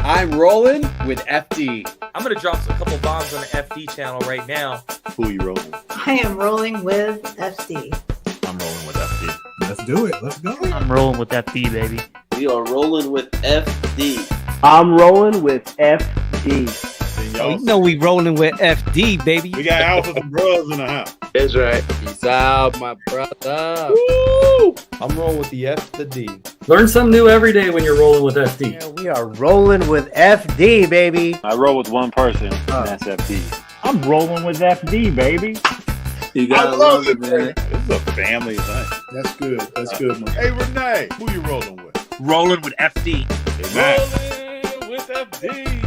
I'm rolling with FD. I'm going to drop a couple bombs on the FD channel right now. Who are you rolling with? I am rolling with FD. I'm rolling with FD. Let's do it. Let's go. I'm rolling with FD, baby. We are rolling with FD. I'm rolling with FD. Oh, you know we rolling with FD, baby. We got alphas and brothers in the house. That's right. Peace out, my brother. Woo! I'm rolling with the F, the D. Learn something new every day when you're rolling with FD. Yeah, we are rolling with FD, baby. I roll with one person, and that's FD. I'm rolling with FD, baby. You gotta love it, man. This is a family thing. That's good. That's good, man. Hey, Renee, who you rolling with? Rolling with FD. Rolling with FD.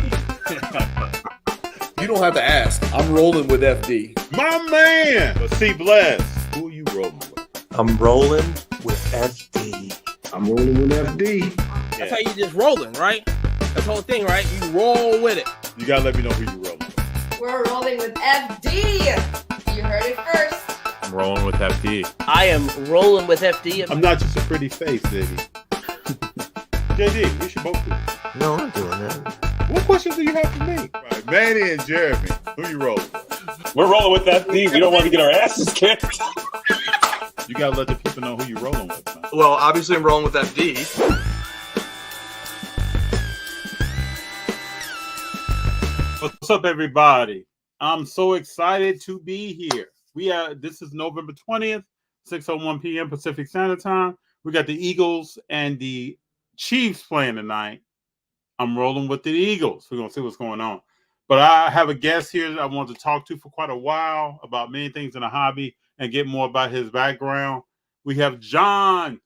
You don't have to ask. I'm rolling with FD. My man. But see, Bless, who are you rolling with? I'm rolling with FD. I'm rolling with FD. That's how you just rolling, right? That's the whole thing, right? You roll with it. You gotta let me know who you rolling with. We're rolling with FD. You heard it first. I'm rolling with FD. I am rolling with FD. I'm not just a pretty face, baby. JD, we should both do it. No, I'm not doing that. What questions do you have for me? Right, Manny and Jeremy, who you rolling with? We're rolling with FD. We don't want to get our asses kicked. You gotta let the people know who you rolling with, man. Well, obviously I'm rolling with FD. What's up, everybody? I'm so excited to be here. This is November 20th, 6:01 p.m. Pacific Standard Time. We got the Eagles and the Chiefs playing tonight. I'm rolling with the Eagles. We're going to see what's going on. But I have a guest here that I want to talk to for quite a while about many things in the hobby and get more about his background. We have John,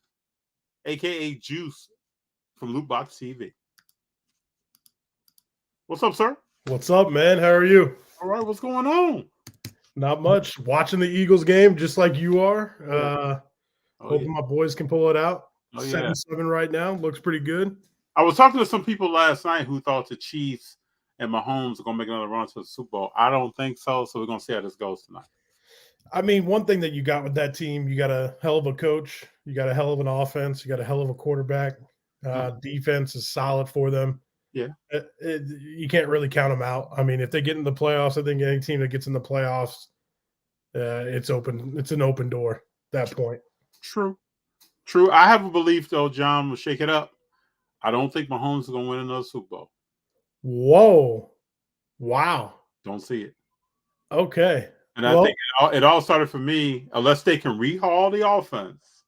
a.k.a. Juice, from LootBox TV. What's up, sir? What's up, man? How are you? All right, what's going on? Not much. Watching the Eagles game just like you are. Hoping my boys can pull it out. 7-7 right now. Looks pretty good. I was talking to some people last night who thought the Chiefs and Mahomes are going to make another run to the Super Bowl. I don't think so, so we're going to see how this goes tonight. I mean, one thing that you got with that team, you got a hell of a coach. You got a hell of an offense. You got a hell of a quarterback. Defense is solid for them. Yeah. You can't really count them out. I mean, if they get in the playoffs, I think any team that gets in the playoffs, it's open. It's an open door at that point. True. I have a belief, though, John, will shake it up. I don't think Mahomes is going to win another Super Bowl. Whoa. Wow. Don't see it. Okay. And I think it all started for me, unless they can rehaul the offense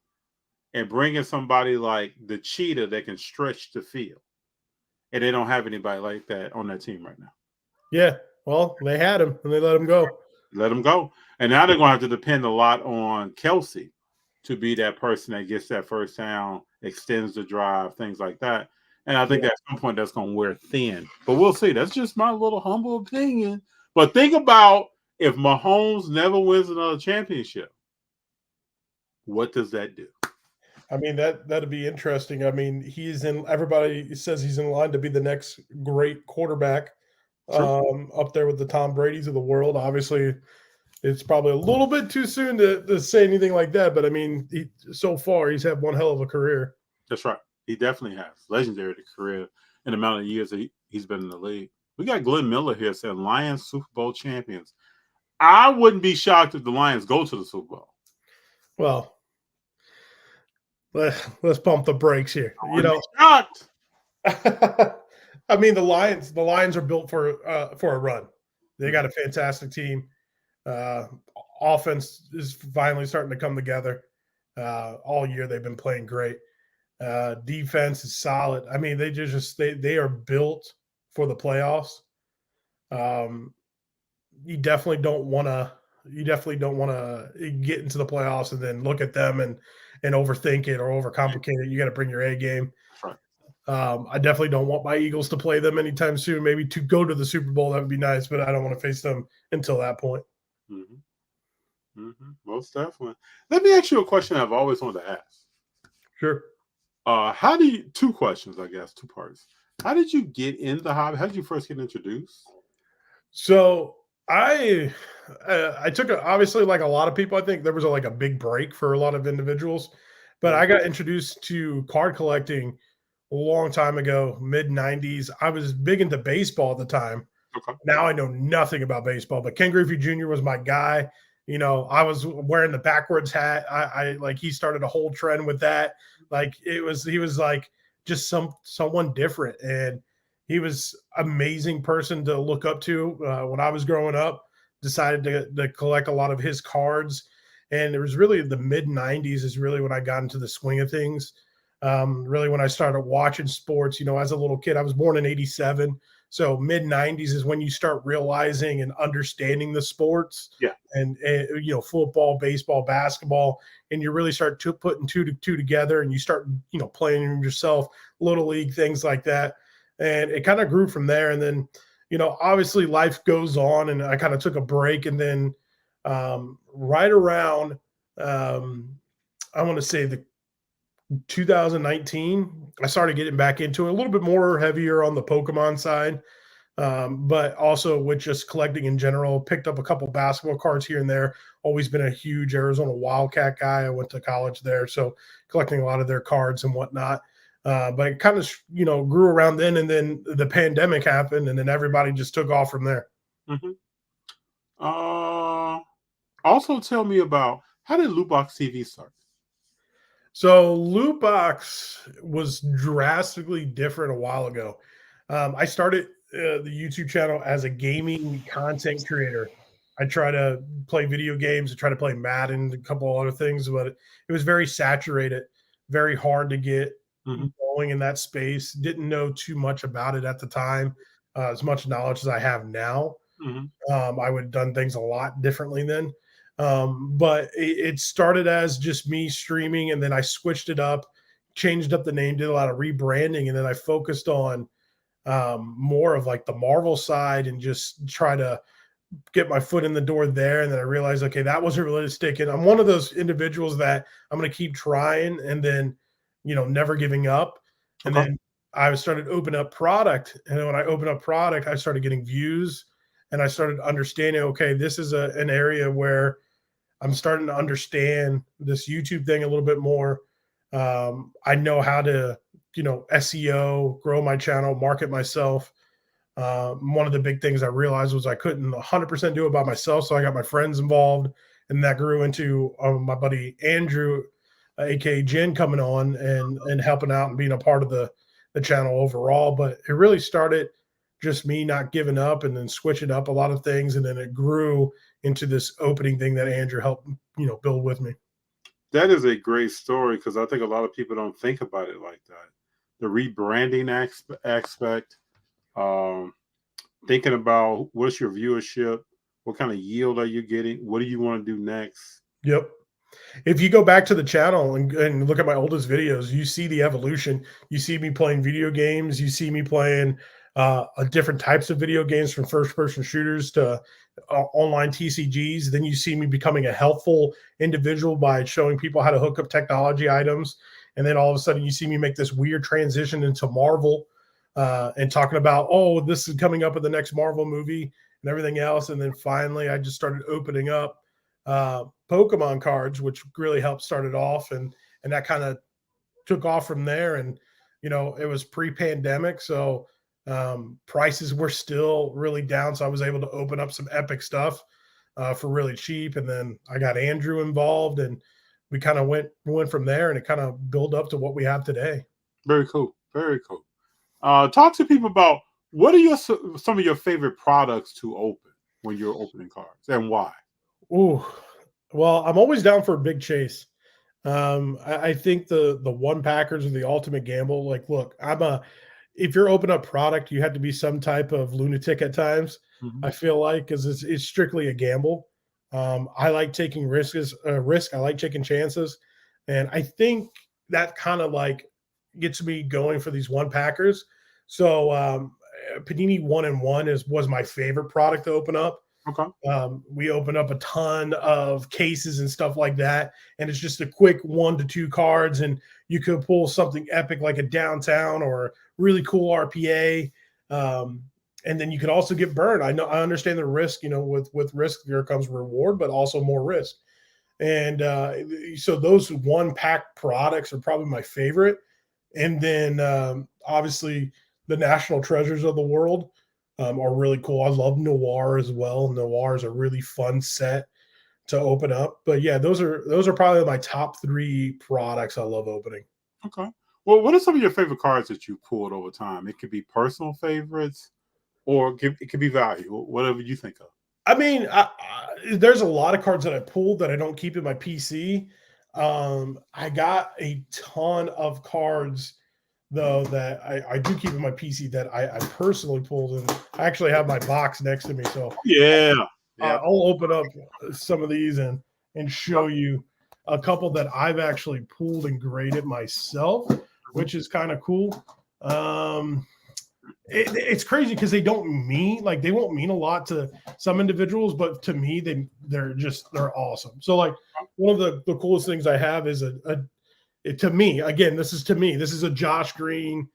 and bring in somebody like the Cheetah that can stretch the field. And they don't have anybody like that on that team right now. Yeah. Well, they had him and they let him go. And now they're going to have to depend a lot on Kelsey to be that person that gets that first down, extends the drive, things like that. And I think at some point that's going to wear thin. But we'll see. That's just my little humble opinion. But think about if Mahomes never wins another championship, what does that do? I mean, that'd be interesting. I mean, everybody says he's in line to be the next great quarterback up there with the Tom Brady's of the world. Obviously, it's probably a little bit too soon to say anything like that. But, I mean, so far he's had one hell of a career. That's right. He definitely has. Legendary career in the amount of years that he's been in the league. We got Glenn Miller here saying Lions Super Bowl champions. I wouldn't be shocked if the Lions go to the Super Bowl. Well, let's pump the brakes here. Shocked. I mean, the Lions are built for a run. They got a fantastic team. Offense is finally starting to come together. All year they've been playing great. Defense is solid. I mean, they are built for the playoffs. You definitely don't want to get into the playoffs and then look at them and overthink it or overcomplicate it. You got to bring your A game. Right. I definitely don't want my Eagles to play them anytime soon. Maybe to go to the Super Bowl, that would be nice, but I don't want to face them until that point. Most definitely. Let me ask you a question I've always wanted to ask. Sure. Two questions, I guess, two parts. How did you get in the hobby? How did you first get introduced? So I took obviously, like a lot of people, I think there was a big break for a lot of individuals, but I got introduced to card collecting a long time ago, mid 90s. I was big into baseball at the time. Okay. Now I know nothing about baseball, but Ken Griffey Jr. was my guy. You know, I was wearing the backwards hat. I like he started a whole trend with that. Like he was like just someone different, and he was amazing person to look up to when I was growing up. Decided to collect a lot of his cards, and it was really the mid 90s is really when I got into the swing of things. Really when I started watching sports. You know, as a little kid, I was born in '87. So mid 90s is when you start realizing and understanding the sports, and you know, football, baseball, basketball, and you really start putting two together, and you start, you know, playing yourself, little league, things like that, and it kind of grew from there. And then, you know, obviously life goes on, and I kind of took a break, and then right around I want to say the 2019, I started getting back into it a little bit more heavier on the Pokemon side, but also with just collecting in general. Picked up a couple basketball cards here and there. Always been a huge Arizona Wildcat guy. I went to college there, so collecting a lot of their cards and whatnot. But it kind of, you know, grew around then, and then the pandemic happened, and then everybody just took off from there. Mm-hmm. Also, tell me about, how did LootBox TV start? So LootBox was drastically different a while ago. I started the YouTube channel as a gaming content creator. I try to play video games, I try to play Madden, a couple of other things, but it was very saturated, very hard to get going in that space. Didn't know too much about it at the time, as much knowledge as I have now. I would have done things a lot differently then. But it started as just me streaming, and then I switched it up, changed up the name, did a lot of rebranding, and then I focused on more of like the Marvel side and just try to get my foot in the door there. And then I realized, okay, that wasn't really sticking. I'm one of those individuals that I'm going to keep trying, and then, you know, never giving up. And then I started opening up product. And then when I opened up product, I started getting views, and I started understanding, okay, this is an area where I'm starting to understand this YouTube thing a little bit more. I know how to, you know, SEO, grow my channel, market myself. One of the big things I realized was I couldn't 100% do it by myself. So I got my friends involved, and that grew into my buddy Andrew, aka Jen, coming on and helping out and being a part of the channel overall. But it really started just me not giving up, and then switching up a lot of things. And then it grew into this opening thing that Andrew helped, you know, build with me. That is a great story, because I think a lot of people don't think about it like that. The rebranding aspect, thinking about what's your viewership, what kind of yield are you getting, what do you want to do next? Yep. If you go back to the channel and look at my oldest videos, you see the evolution. You see me playing video games. You see me playing different types of video games, from first-person shooters to online TCGs. Then you see me becoming a helpful individual by showing people how to hook up technology items. And then all of a sudden you see me make this weird transition into Marvel, and talking about, oh, this is coming up in the next Marvel movie and everything else. And then finally I just started opening up Pokemon cards, which really helped start it off. And that kind of took off from there. And, you know, it was pre-pandemic, so prices were still really down. So I was able to open up some epic stuff for really cheap. And then I got Andrew involved, and we kind of went from there, and it kind of built up to what we have today. Very cool. Very cool. Talk to people about, what are some of your favorite products to open when you're opening cards, and why? Ooh, well, I'm always down for a big chase. I think the one packers are the ultimate gamble. Like, look, if you're opening up product, you have to be some type of lunatic at times. I feel like, because it's strictly a gamble. I like taking risks. I like taking chances, and I think that kind of like gets me going for these one packers. So Panini 1-in-1 was my favorite product to open up. Okay. We open up a ton of cases and stuff like that, and it's just a quick 1 to 2 cards, and you could pull something epic like a downtown or a really cool RPA. And then you could also get burned. I understand the risk, you know, with risk there comes reward, but also more risk. And so those one pack products are probably my favorite. And then obviously the national treasures of the world are really cool. I love Noir as well. Noir is a really fun set to open up. But yeah, those are probably my top 3 products I love opening. Okay. Well, what are some of your favorite cards that you pulled over time? It could be personal favorites, or it could be value, whatever you think of. I mean, there's a lot of cards that I pulled that I don't keep in my PC. I got a ton of cards though that I do keep in my PC that I personally pulled, and I actually have my box next to me. So yeah. I'll open up some of these and show you a couple that I've actually pulled and graded myself, which is kind of cool. It's crazy because they won't mean a lot to some individuals, but to me they're awesome. So like one of the coolest things I have is to me, this is a Josh Green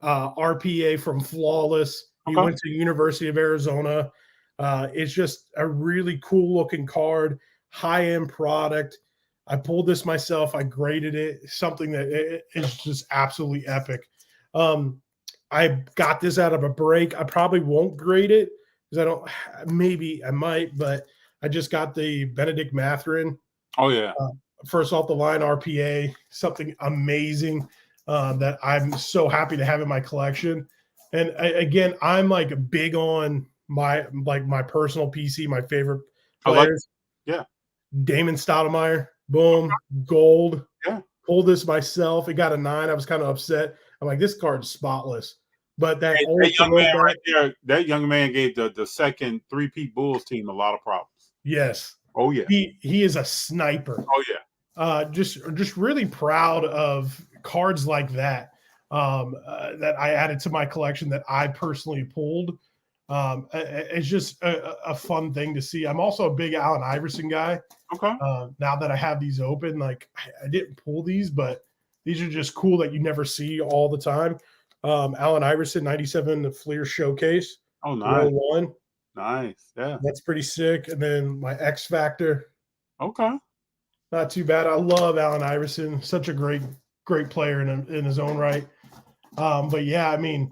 RPA from Flawless. He went to University of Arizona. It's just a really cool looking card, high end product. I pulled this myself. I graded it. Something that is just absolutely epic. I got this out of a break. I probably won't grade it because maybe I might, but I just got the Benedict Mathurin. Oh yeah. First off the line RPA, something amazing that I'm so happy to have in my collection. And again, I'm like big on my personal PC, my favorite players. Yeah. Damon Stoudemire, boom, gold. Yeah. Pulled this myself. It got a 9. I was kind of upset. I'm like, this card's spotless. But that young man right there, that young man gave the second 3P Bulls team a lot of problems. Yes. Oh yeah. He is a sniper. Oh yeah. Just really proud of cards like that that I added to my collection that I personally pulled. It's just a fun thing to see. I'm also a big Allen Iverson guy. Okay. Now that I have these open, like I didn't pull these, but these are just cool that you never see all the time. Allen Iverson 97 the Fleer Showcase. Oh, nice. 101. Nice. Yeah. That's pretty sick. And then my X Factor. Okay. Not too bad. I love Allen Iverson. Such a great player in his own right. But yeah, I mean,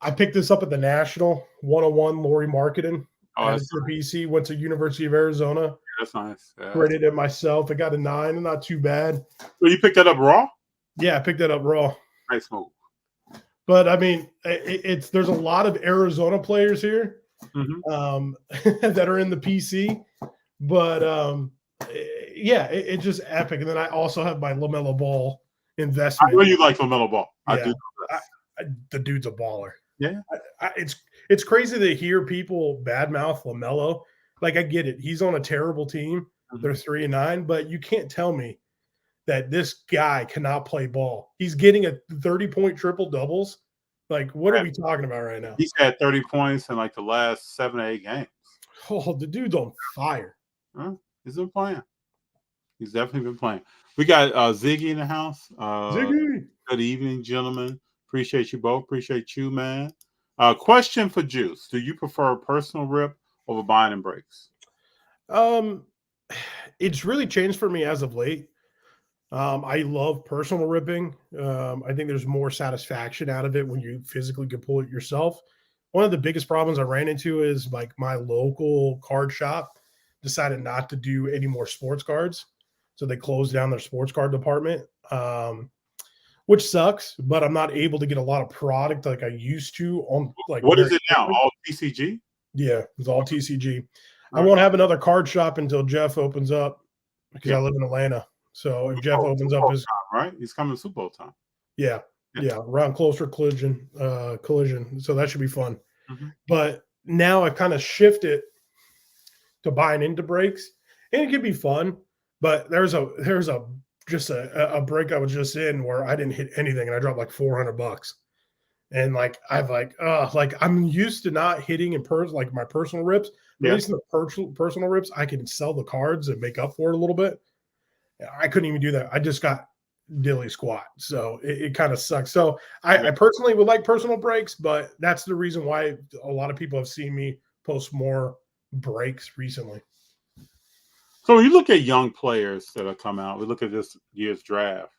I picked this up at the National 101 Lori Marketing. Added to the PC, went to University of Arizona. That's nice. Yeah. Graded it myself. I got a 9, not too bad. So you picked that up raw? Yeah, I picked that up raw. Nice move. But I mean, there's a lot of Arizona players here that are in the PC. But yeah, it's just epic. And then I also have my LaMelo Ball investment. I know you like LaMelo Ball. Yeah. I do. The dude's a baller. Yeah. It's crazy to hear people badmouth LaMelo. Like, I get it. He's on a terrible team. They're 3-9, but you can't tell me that this guy cannot play ball. He's getting a 30-point triple doubles. Like, what are we talking about right now? He's had 30 points in like the last 7 or 8 games. Oh, the dude's on fire. He's been playing. He's definitely been playing. We got Ziggy in the house. Ziggy. Good evening, gentlemen. Appreciate you both. Appreciate you, man. Question for Juice. Do you prefer personal rip over buying and breaks? It's really changed for me as of late. I love personal ripping. I think there's more satisfaction out of it when you physically can pull it yourself. One of the biggest problems I ran into is like my local card shop decided not to do any more sports cards. So they closed down their sports card department, which sucks, but I'm not able to get a lot of product like I used to on like. What is it now? All TCG? Yeah, it's all TCG. I won't have another card shop until Jeff opens up because I live in Atlanta. So if Jeff opens up his time, right, he's coming Super Bowl time. Yeah, around closer collision. So that should be fun. But now I've kind of shifted to buying into breaks, and it could be fun. But there's a break I was just in where I didn't hit anything, and I dropped like $400. And like I'm used to not hitting in like my personal rips. But at least in the personal rips, I can sell the cards and make up for it a little bit. I couldn't even do that. I just got dilly squat. So it kind of sucks. So I personally would like personal breaks, but that's the reason why a lot of people have seen me post more breaks recently. So when you look at young players that have come out, we look at this year's draft.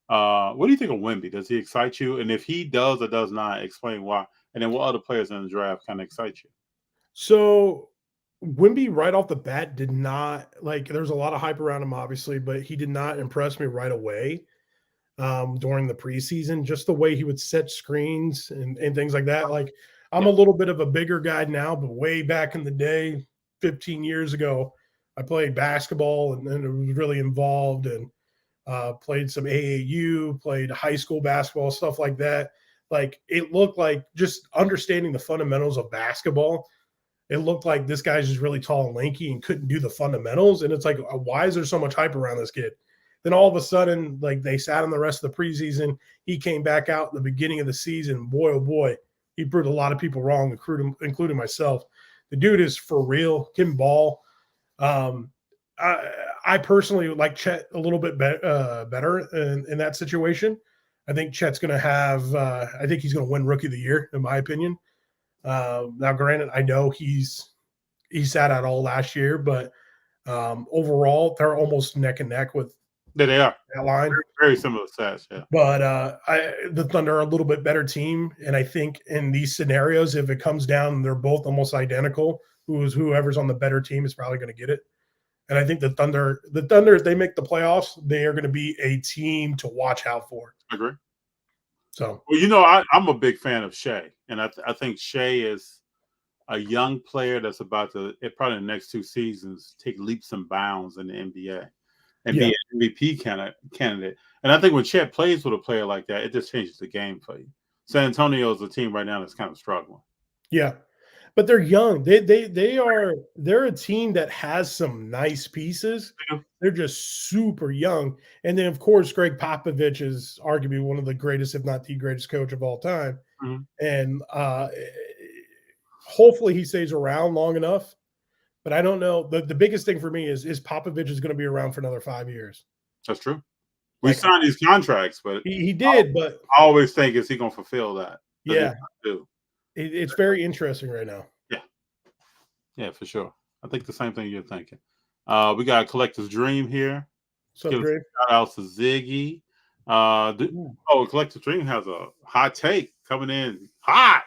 What do you think of Wemby? Does he excite you? And if he does or does not, explain why. And then what other players in the draft kind of excite you? So Wemby right off the bat did not like. There's a lot of hype around him, obviously, but he did not impress me right away during the preseason. Just the way he would set screens and things like that. Like I'm a little bit of a bigger guy now, but way back in the day, 15 years ago, I played basketball and it was really involved and played some AAU, played high school basketball, stuff like that. Like it looked like just understanding the fundamentals of basketball. It looked like this guy's just really tall and lanky and couldn't do the fundamentals. And it's like, why is there so much hype around this kid? Then all of a sudden, like they sat him the rest of the preseason. He came back out in the beginning of the season. Boy, oh boy, he proved a lot of people wrong, including myself. The dude is for real, can ball. I personally like Chet a little bit better in that situation. I think Chet's going to have. I think he's going to win Rookie of the Year, in my opinion. Now, granted, I know he sat out all last year, but overall, they're almost neck and neck with. They are that line. Very similar stats, yeah. But the Thunder are a little bit better team, and I think in these scenarios, if it comes down, they're both almost identical. Whoever's on the better team is probably going to get it. And I think the Thunder, if they make the playoffs, they are going to be a team to watch out for. I agree. So, well, I'm a big fan of Shea, and I think Shea is a young player that's about to, probably in the next 2 seasons, take leaps and bounds in the NBA and be an MVP candidate. And I think when Chet plays with a player like that, it just changes the game for you. San Antonio is a team right now that's kind of struggling. Yeah. But they're young. They're a team that has some nice pieces. They're just super young. And then of course Greg Popovich is arguably one of the greatest, if not the greatest coach of all time. Mm-hmm. And hopefully he stays around long enough. But I don't know. The biggest thing for me is Popovich is going to be around for another 5 years. That's true. We signed these contracts, but he did. But I always think, is he going to fulfill that? Yeah. It's very interesting right now. Yeah, for sure. I think the same thing you're thinking. We got a Collector's Dream here. Give a shout out to Ziggy. Collector's Dream has a hot take coming in hot.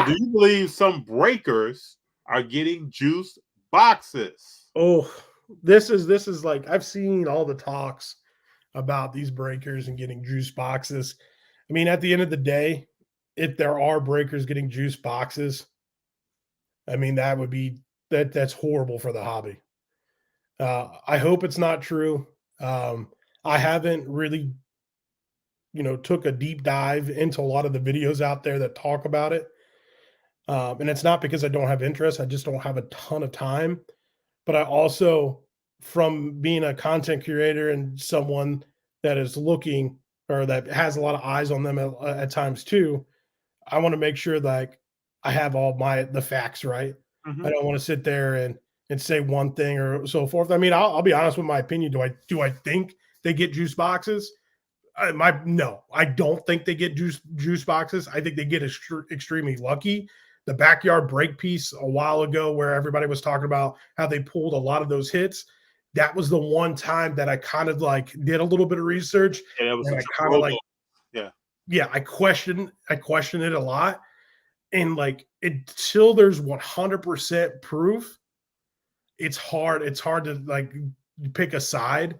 Do you believe some breakers are getting juice boxes? Oh, this is like, I've seen all the talks about these breakers and getting juice boxes. I mean, at the end of the day, if there are breakers getting juice boxes, I mean, that's horrible for the hobby. I hope it's not true. I haven't really, took a deep dive into a lot of the videos out there that talk about it. And it's not because I don't have interest. I just don't have a ton of time. But I also, from being a content creator and someone that is looking or that has a lot of eyes on them at times too, I want to make sure that I have all the facts right. Mm-hmm. I don't want to sit there and say one thing or so forth. I mean, I'll be honest with my opinion. Do I think they get juice boxes? No, I don't think they get juice boxes. I think they get extremely lucky. The backyard break piece a while ago where everybody was talking about how they pulled a lot of those hits. That was the one time that I kind of like did a little bit of research. Yeah, that was and I kind of like, yeah, I questioned it a lot. And like until there's 100% proof, it's hard to like pick a side.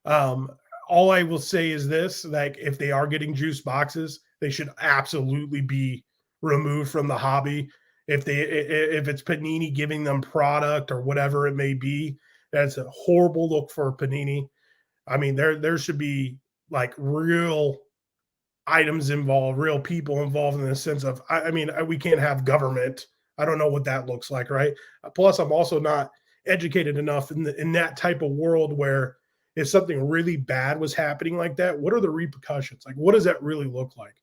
All I will say is this, like if they are getting juice boxes, they should absolutely be removed from the hobby. If it's Panini giving them product or whatever it may be, that's a horrible look for Panini. I mean, there should be like real items involved, real people involved in the sense of, I mean, we can't have government. I don't know what that looks like, right? Plus, I'm also not educated enough in that type of world where if something really bad was happening like that, what are the repercussions? Like, what does that really look like?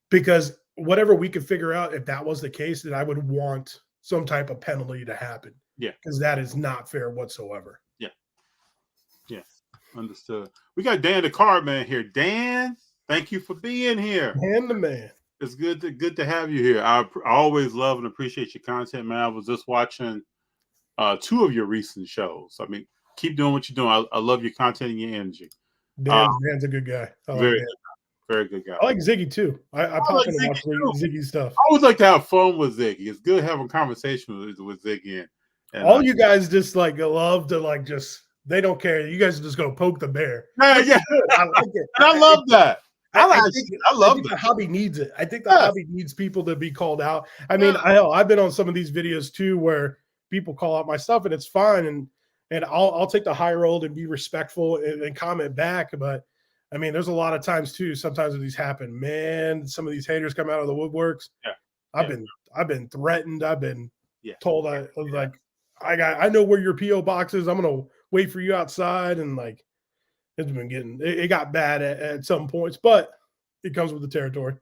Because whatever we could figure out, if that was the case, then I would want some type of penalty to happen. Yeah. Because that is not fair whatsoever. Yeah. Yeah. Understood. We got Dan the Card Man here. Dan, thank you for being here. Dan the man. It's good to have you here. I always love and appreciate your content, man. I was just watching 2 of your recent shows. I mean, keep doing what you're doing. I love your content and your energy. Dan's a good guy. I like Very, Dan. very good guy. I like Ziggy too. I pop like in and watch Ziggy, Ziggy stuff. I always like to have fun with Ziggy. It's good having conversation with Ziggy. And all you guys just like love to like just they don't care. You guys just go poke the bear. Yeah. I like it. And I love that. I love think that. the hobby needs it. I think the hobby needs people to be called out. I mean, I've been on some of these videos too where people call out my stuff and it's fine, and I'll take the high road and be respectful and comment back. But I mean, there's a lot of times too. Sometimes when these happen, man, some of these haters come out of the woodworks. Yeah. I've been threatened. I've been told I know where your PO box is. I'm gonna wait for you outside, and like it got bad at some points, but it comes with the territory.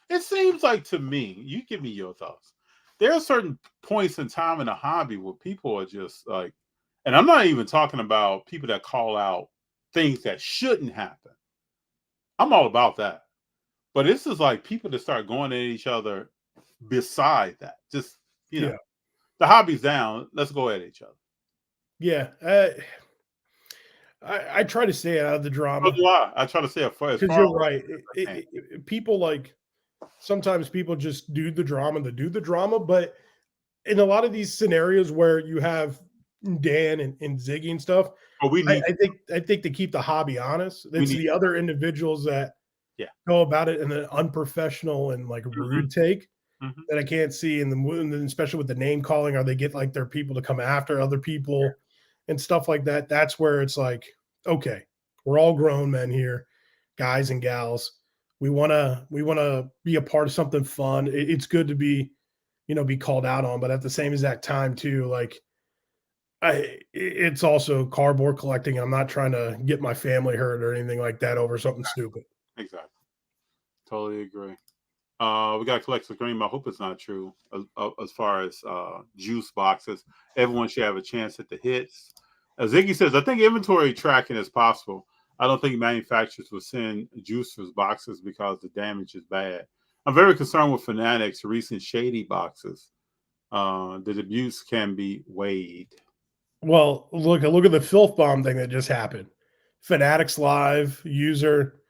It seems like to me, you give me your thoughts. There are certain points in time in a hobby where people are just like, and I'm not even talking about people that call out things that shouldn't happen. I'm all about that. But this is like people that start going at each other beside that. Just, the hobby's down. Let's go at each other. Yeah. I try to stay out of the drama. So do I. I try to stay as far as because you're right. People like sometimes people just do the drama, but in a lot of these scenarios where you have Dan and Ziggy and stuff, I think to keep the hobby honest, it's the other individuals that go about it in an unprofessional and like rude take that I can't see, and especially with the name calling, or they get like their people to come after other people and stuff like that. That's where it's like, okay, we're all grown men here, guys and gals. We want to be a part of something fun. It's good to be called out on, but at the same exact time too, like it's also cardboard collecting. I'm not trying to get my family hurt or anything like that over something stupid. Exactly. Totally agree. We got a collector's dream. I hope it's not true as far as juice boxes. Everyone should have a chance at the hits. As Ziggy says, I think inventory tracking is possible. I don't think manufacturers will send juicers boxes because the damage is bad. I'm very concerned with Fanatics' recent shady boxes. The abuse can be weighed. Well, look at the filth bomb thing that just happened. Fanatics Live user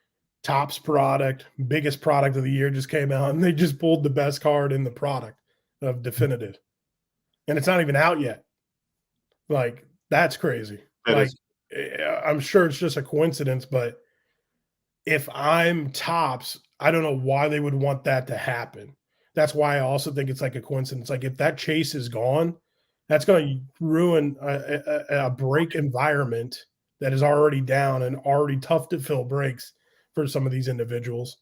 Topps product, biggest product of the year just came out, and they just pulled the best card in the product of Definitive, and it's not even out yet. Like that's crazy. I'm sure it's just a coincidence, but if I'm Topps, I don't know why they would want that to happen. That's why I also think it's like a coincidence. Like if that chase is gone, that's going to ruin a break environment that is already down and already tough to fill breaks for some of these individuals.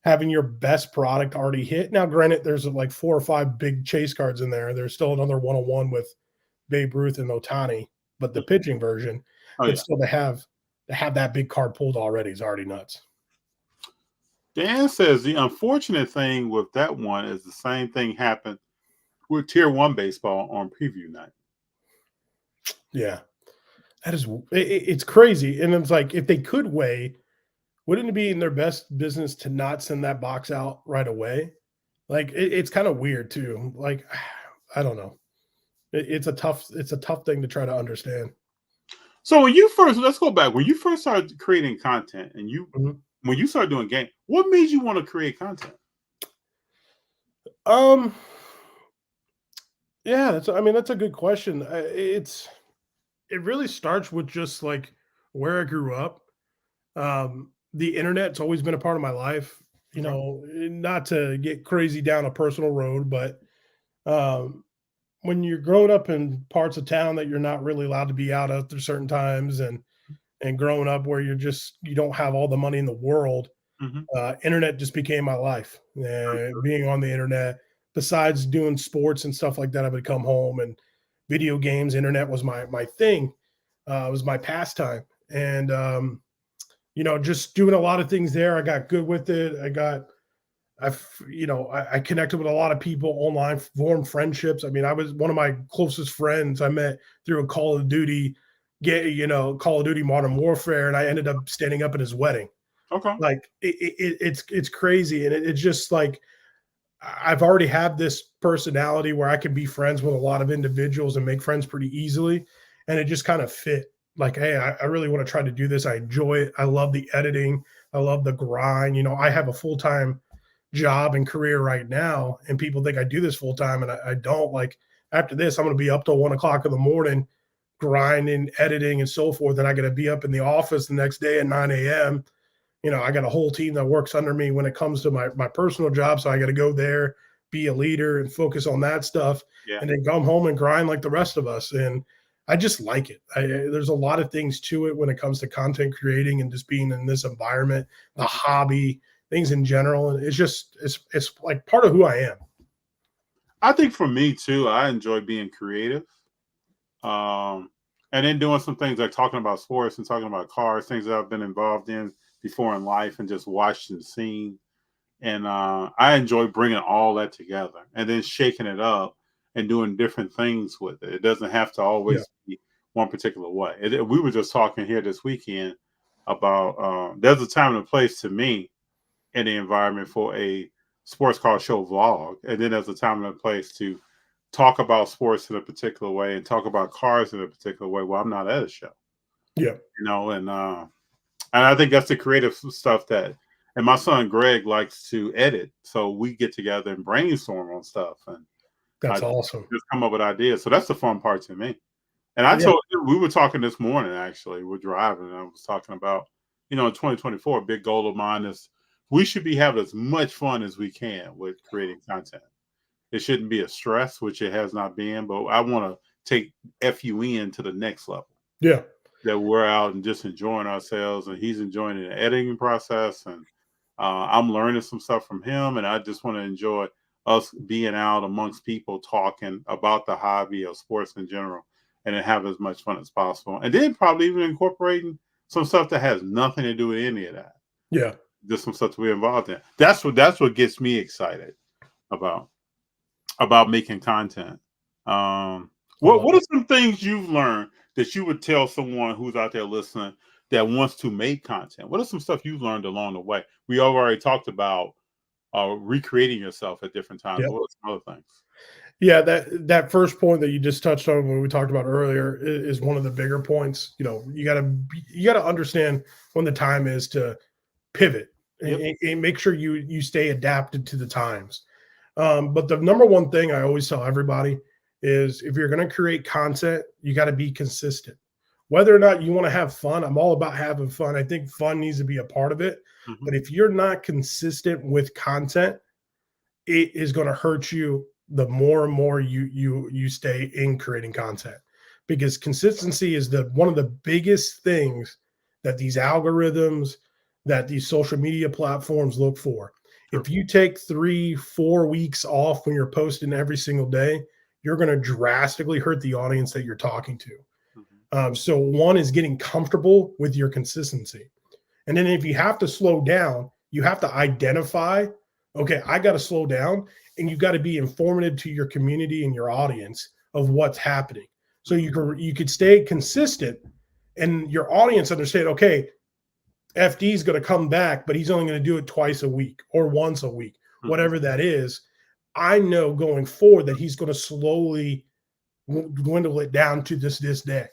Having your best product already hit. Now, granted, there's like 4 or 5 big chase cards in there. There's still another 101 with Babe Ruth and Ohtani, but the pitching version, still to have that big card pulled already is already nuts. Dan says the unfortunate thing with that one is the same thing happened with Tier 1 baseball on preview night. Yeah. That is, it's crazy. And it's like, if they could weigh, wouldn't it be in their best business to not send that box out right away? Like, it's kind of weird too. Like, I don't know. It's a tough thing to try to understand. So let's go back. When you first started creating content and when you started doing game, what made you want to create content? Yeah, that's a good question. It really starts with just like where I grew up. The internet's always been a part of my life, not to get crazy down a personal road, but when you're growing up in parts of town that you're not really allowed to be out after certain times and growing up where you don't have all the money in the world, internet just became my life. Being on the internet, besides doing sports and stuff like that, I would come home and video games, internet was my thing. It was my pastime. And, just doing a lot of things there. I got good with it. I connected with a lot of people online, formed friendships. I mean, I was one of my closest friends I met through a Call of Duty Modern Warfare, and I ended up standing up at his wedding. Okay. Like it's crazy. And it's just like, I've already had this personality where I can be friends with a lot of individuals and make friends pretty easily. And it just kind of fit. like, hey, I really want to try to do this. I enjoy it. I love the editing. I love the grind. You know, I have a full-time job and career right now, and people think I do this full-time, and I don't. Like, after this, I'm going to be up till 1 o'clock in the morning, grinding, editing, and so forth. And I got to be up in the office the next day at 9 a.m. You know, I got a whole team that works under me when it comes to my personal job. So I got to go there, be a leader, and focus on that stuff, and then come home and grind like the rest of us. And I just like it. There's a lot of things to it when it comes to content creating and just being in this environment, the hobby, things in general. And it's like part of who I am. I think for me too, I enjoy being creative. And then doing some things like talking about sports and talking about cars, things that I've been involved in before in life and just watched and seen. And I enjoy bringing all that together and then shaking it up and doing different things with it. It doesn't have to always be one particular way. We were just talking here this weekend about there's a time and a place to me in the environment for a sports car show vlog. And then there's a time and a place to talk about sports in a particular way and talk about cars in a particular way. Well, I'm not at a show. Yeah. You know, and I think that's the creative stuff and my son Greg likes to edit. So we get together and brainstorm on stuff. And that's awesome. Just come up with ideas. So that's the fun part to me. And I told you, we were talking this morning, actually. We're driving, and I was talking about, in 2024, a big goal of mine is we should be having as much fun as we can with creating content. It shouldn't be a stress, which it has not been, but I want to take FUN to the next level. Yeah. That we're out and just enjoying ourselves, and he's enjoying the editing process, and I'm learning some stuff from him, and I just want to enjoy us being out amongst people talking about the hobby of sports in general and then have as much fun as possible. And then probably even incorporating some stuff that has nothing to do with any of that. Yeah. Just some stuff to be involved in. That's what gets me excited about making content. What are some things you've learned that you would tell someone who's out there listening that wants to make content? What are some stuff you've learned along the way? We already talked about recreating yourself at different times. What are some other things? Yeah, that first point that you just touched on when we talked about earlier is one of the bigger points. You know, you gotta understand when the time is to pivot and make sure you stay adapted to the times. But the number one thing I always tell everybody is if you're going to create content, you got to be consistent. Whether or not you want to have fun, I'm all about having fun. I think fun needs to be a part of it. Mm-hmm. But if you're not consistent with content, it is going to hurt you the more and more you stay in creating content, because consistency is one of the biggest things that these algorithms, that these social media platforms look for. Sure. If you take 3-4 weeks off when you're posting every single day, you're going to drastically hurt the audience that you're talking to. Mm-hmm. So one is getting comfortable with your consistency. And then if you have to slow down, you have to identify, okay, I got to slow down, and you got to be informative to your community and your audience of what's happening. So you could stay consistent and your audience understand, okay, FD is going to come back, but he's only going to do it twice a week or once a week, whatever that is. I know going forward that he's going to slowly dwindle it down to this day.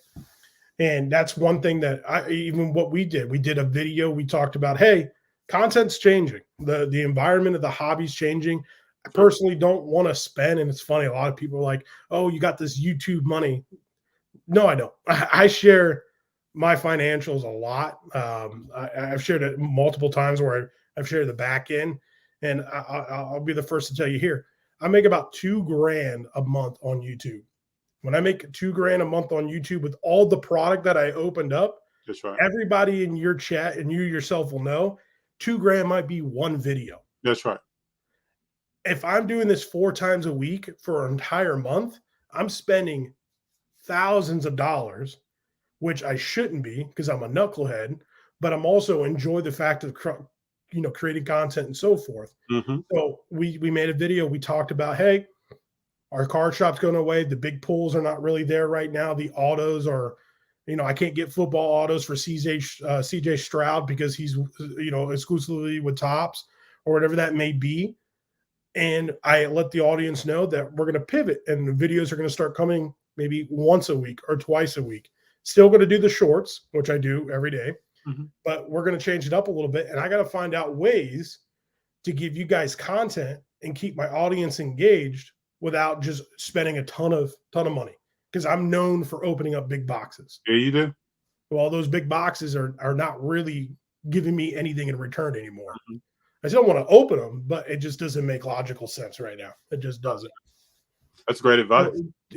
And that's one thing that even what we did a video. We talked about, hey, content's changing. The environment of the hobby's changing. I personally don't want to spend, and it's funny, a lot of people are like, oh, you got this YouTube money. No, I don't. I share my financials a lot. I've shared it multiple times where I've shared the back end, and I'll be the first to tell you here. I make about $2,000 a month on YouTube. When I make $2,000 a month on YouTube with all the product that I opened up, that's right. Everybody in your chat and you yourself will know $2,000 might be one video. That's right. If I'm doing this 4 times a week for an entire month, I'm spending thousands of dollars, which I shouldn't be because I'm a knucklehead, but I'm also enjoy the fact of creating content and so forth. Mm-hmm. So we made a video. We talked about, hey, our car shop's going away. The big pools are not really there right now. The autos are, I can't get football autos for CJ Stroud because he's, exclusively with Topps or whatever that may be. And I let the audience know that we're going to pivot and the videos are going to start coming maybe once a week or twice a week. Still going to do the shorts, which I do every day, Mhm. but we're going to change it up a little bit. And I got to find out ways to give you guys content and keep my audience engaged without just spending a ton of money. Because I'm known for opening up big boxes. Yeah, you do. Well, those big boxes are not really giving me anything in return anymore. Mm-hmm. I still want to open them, but it just doesn't make logical sense right now. It just doesn't. That's great advice.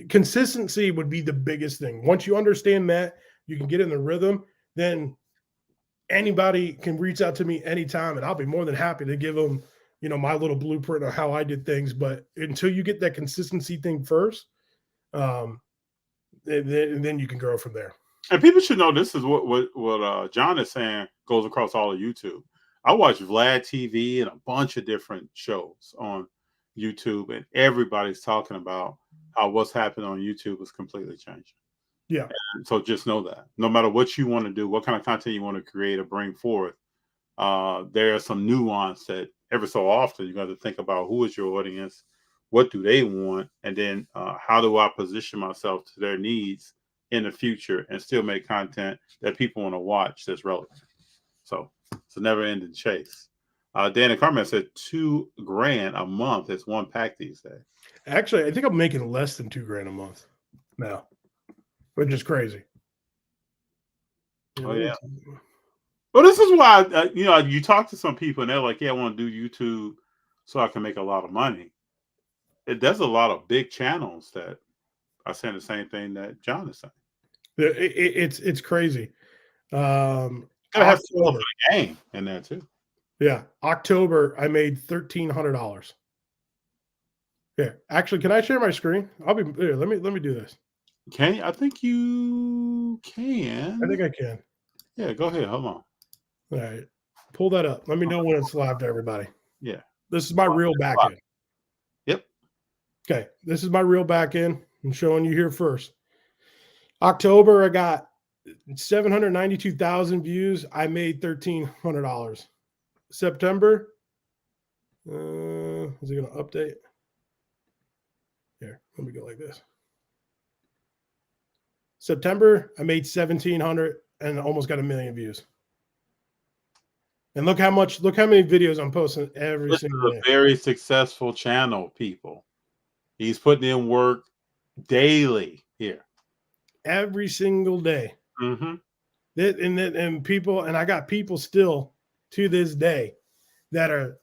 Consistency would be the biggest thing. Once you understand that, you can get in the rhythm, then anybody can reach out to me anytime, and I'll be more than happy to give them, my little blueprint of how I did things. But until you get that consistency thing first, then you can grow from there. And people should know this is what John is saying goes across all of YouTube. I watch Vlad TV and a bunch of different shows on YouTube, and everybody's talking about how what's happening on YouTube is completely changing. Yeah. And so just know that no matter what you want to do, what kind of content you want to create or bring forth, there's some nuance that every so often you got to think about who is your audience, what do they want, and then how do I position myself to their needs in the future and still make content that people want to watch that's relevant. So it's a never-ending chase. Dan and Carmen said $2,000 a month is one pack these days. Actually, I think I'm making less than $2,000 a month now, which is crazy. Oh yeah. Well, this is why you talk to some people and they're like, "Yeah, I want to do YouTube so I can make a lot of money." There's a lot of big channels that are saying the same thing that John is saying. It's crazy. Gotta have some for the game in there too. Yeah, October I made $1,300. Yeah, actually, can I share my screen? Let me do this. Okay, I think you can. I think I can. Yeah, go ahead. Hold on. All right, pull that up. Let me know when it's live to everybody. Yeah, this is my real back end. Yep. Okay, this is my real back end. I'm showing you here first. October, I got 792,000 views. I made $1,300. September, is it going to update? Here, let me go like this. September, I made 1,700 and almost got 1 million views. And look how many videos I'm posting every single day. This is a very successful channel, people. He's putting in work daily here. Every single day. Mm-hmm. And people, and I got people still to this day that are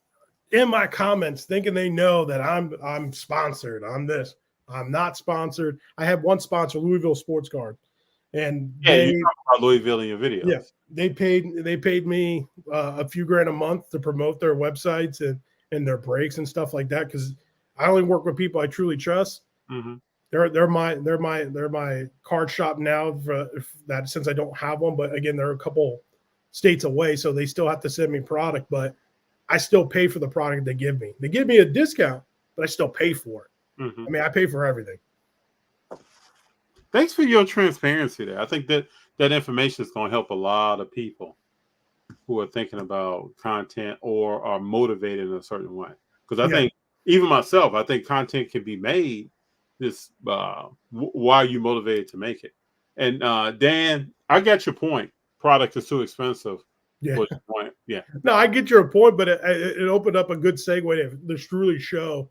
in my comments thinking they know that I'm sponsored. I'm this. I'm not sponsored. I have one sponsor, Louisville Sports Card. And you talk about Louisville in your videos. Yeah, they paid me a few grand a month to promote their websites and their breaks and stuff like that, because I only work with people I truly trust. Mm-hmm. They're my card shop now for that, since I don't have one. But again, they're a couple states away, so they still have to send me product, but I still pay for the product they give me. They give me a discount, but I still pay for it. Mm-hmm. I mean, I pay for everything. Thanks for your transparency there. I think that information is going to help a lot of people who are thinking about content or are motivated in a certain way. Because I think, even myself, I think content can be made. This why are you motivated to make it? And Dan, I get your point. Product is too expensive. Yeah. Was your point. Yeah. No, I get your point, but it opened up a good segue to truly show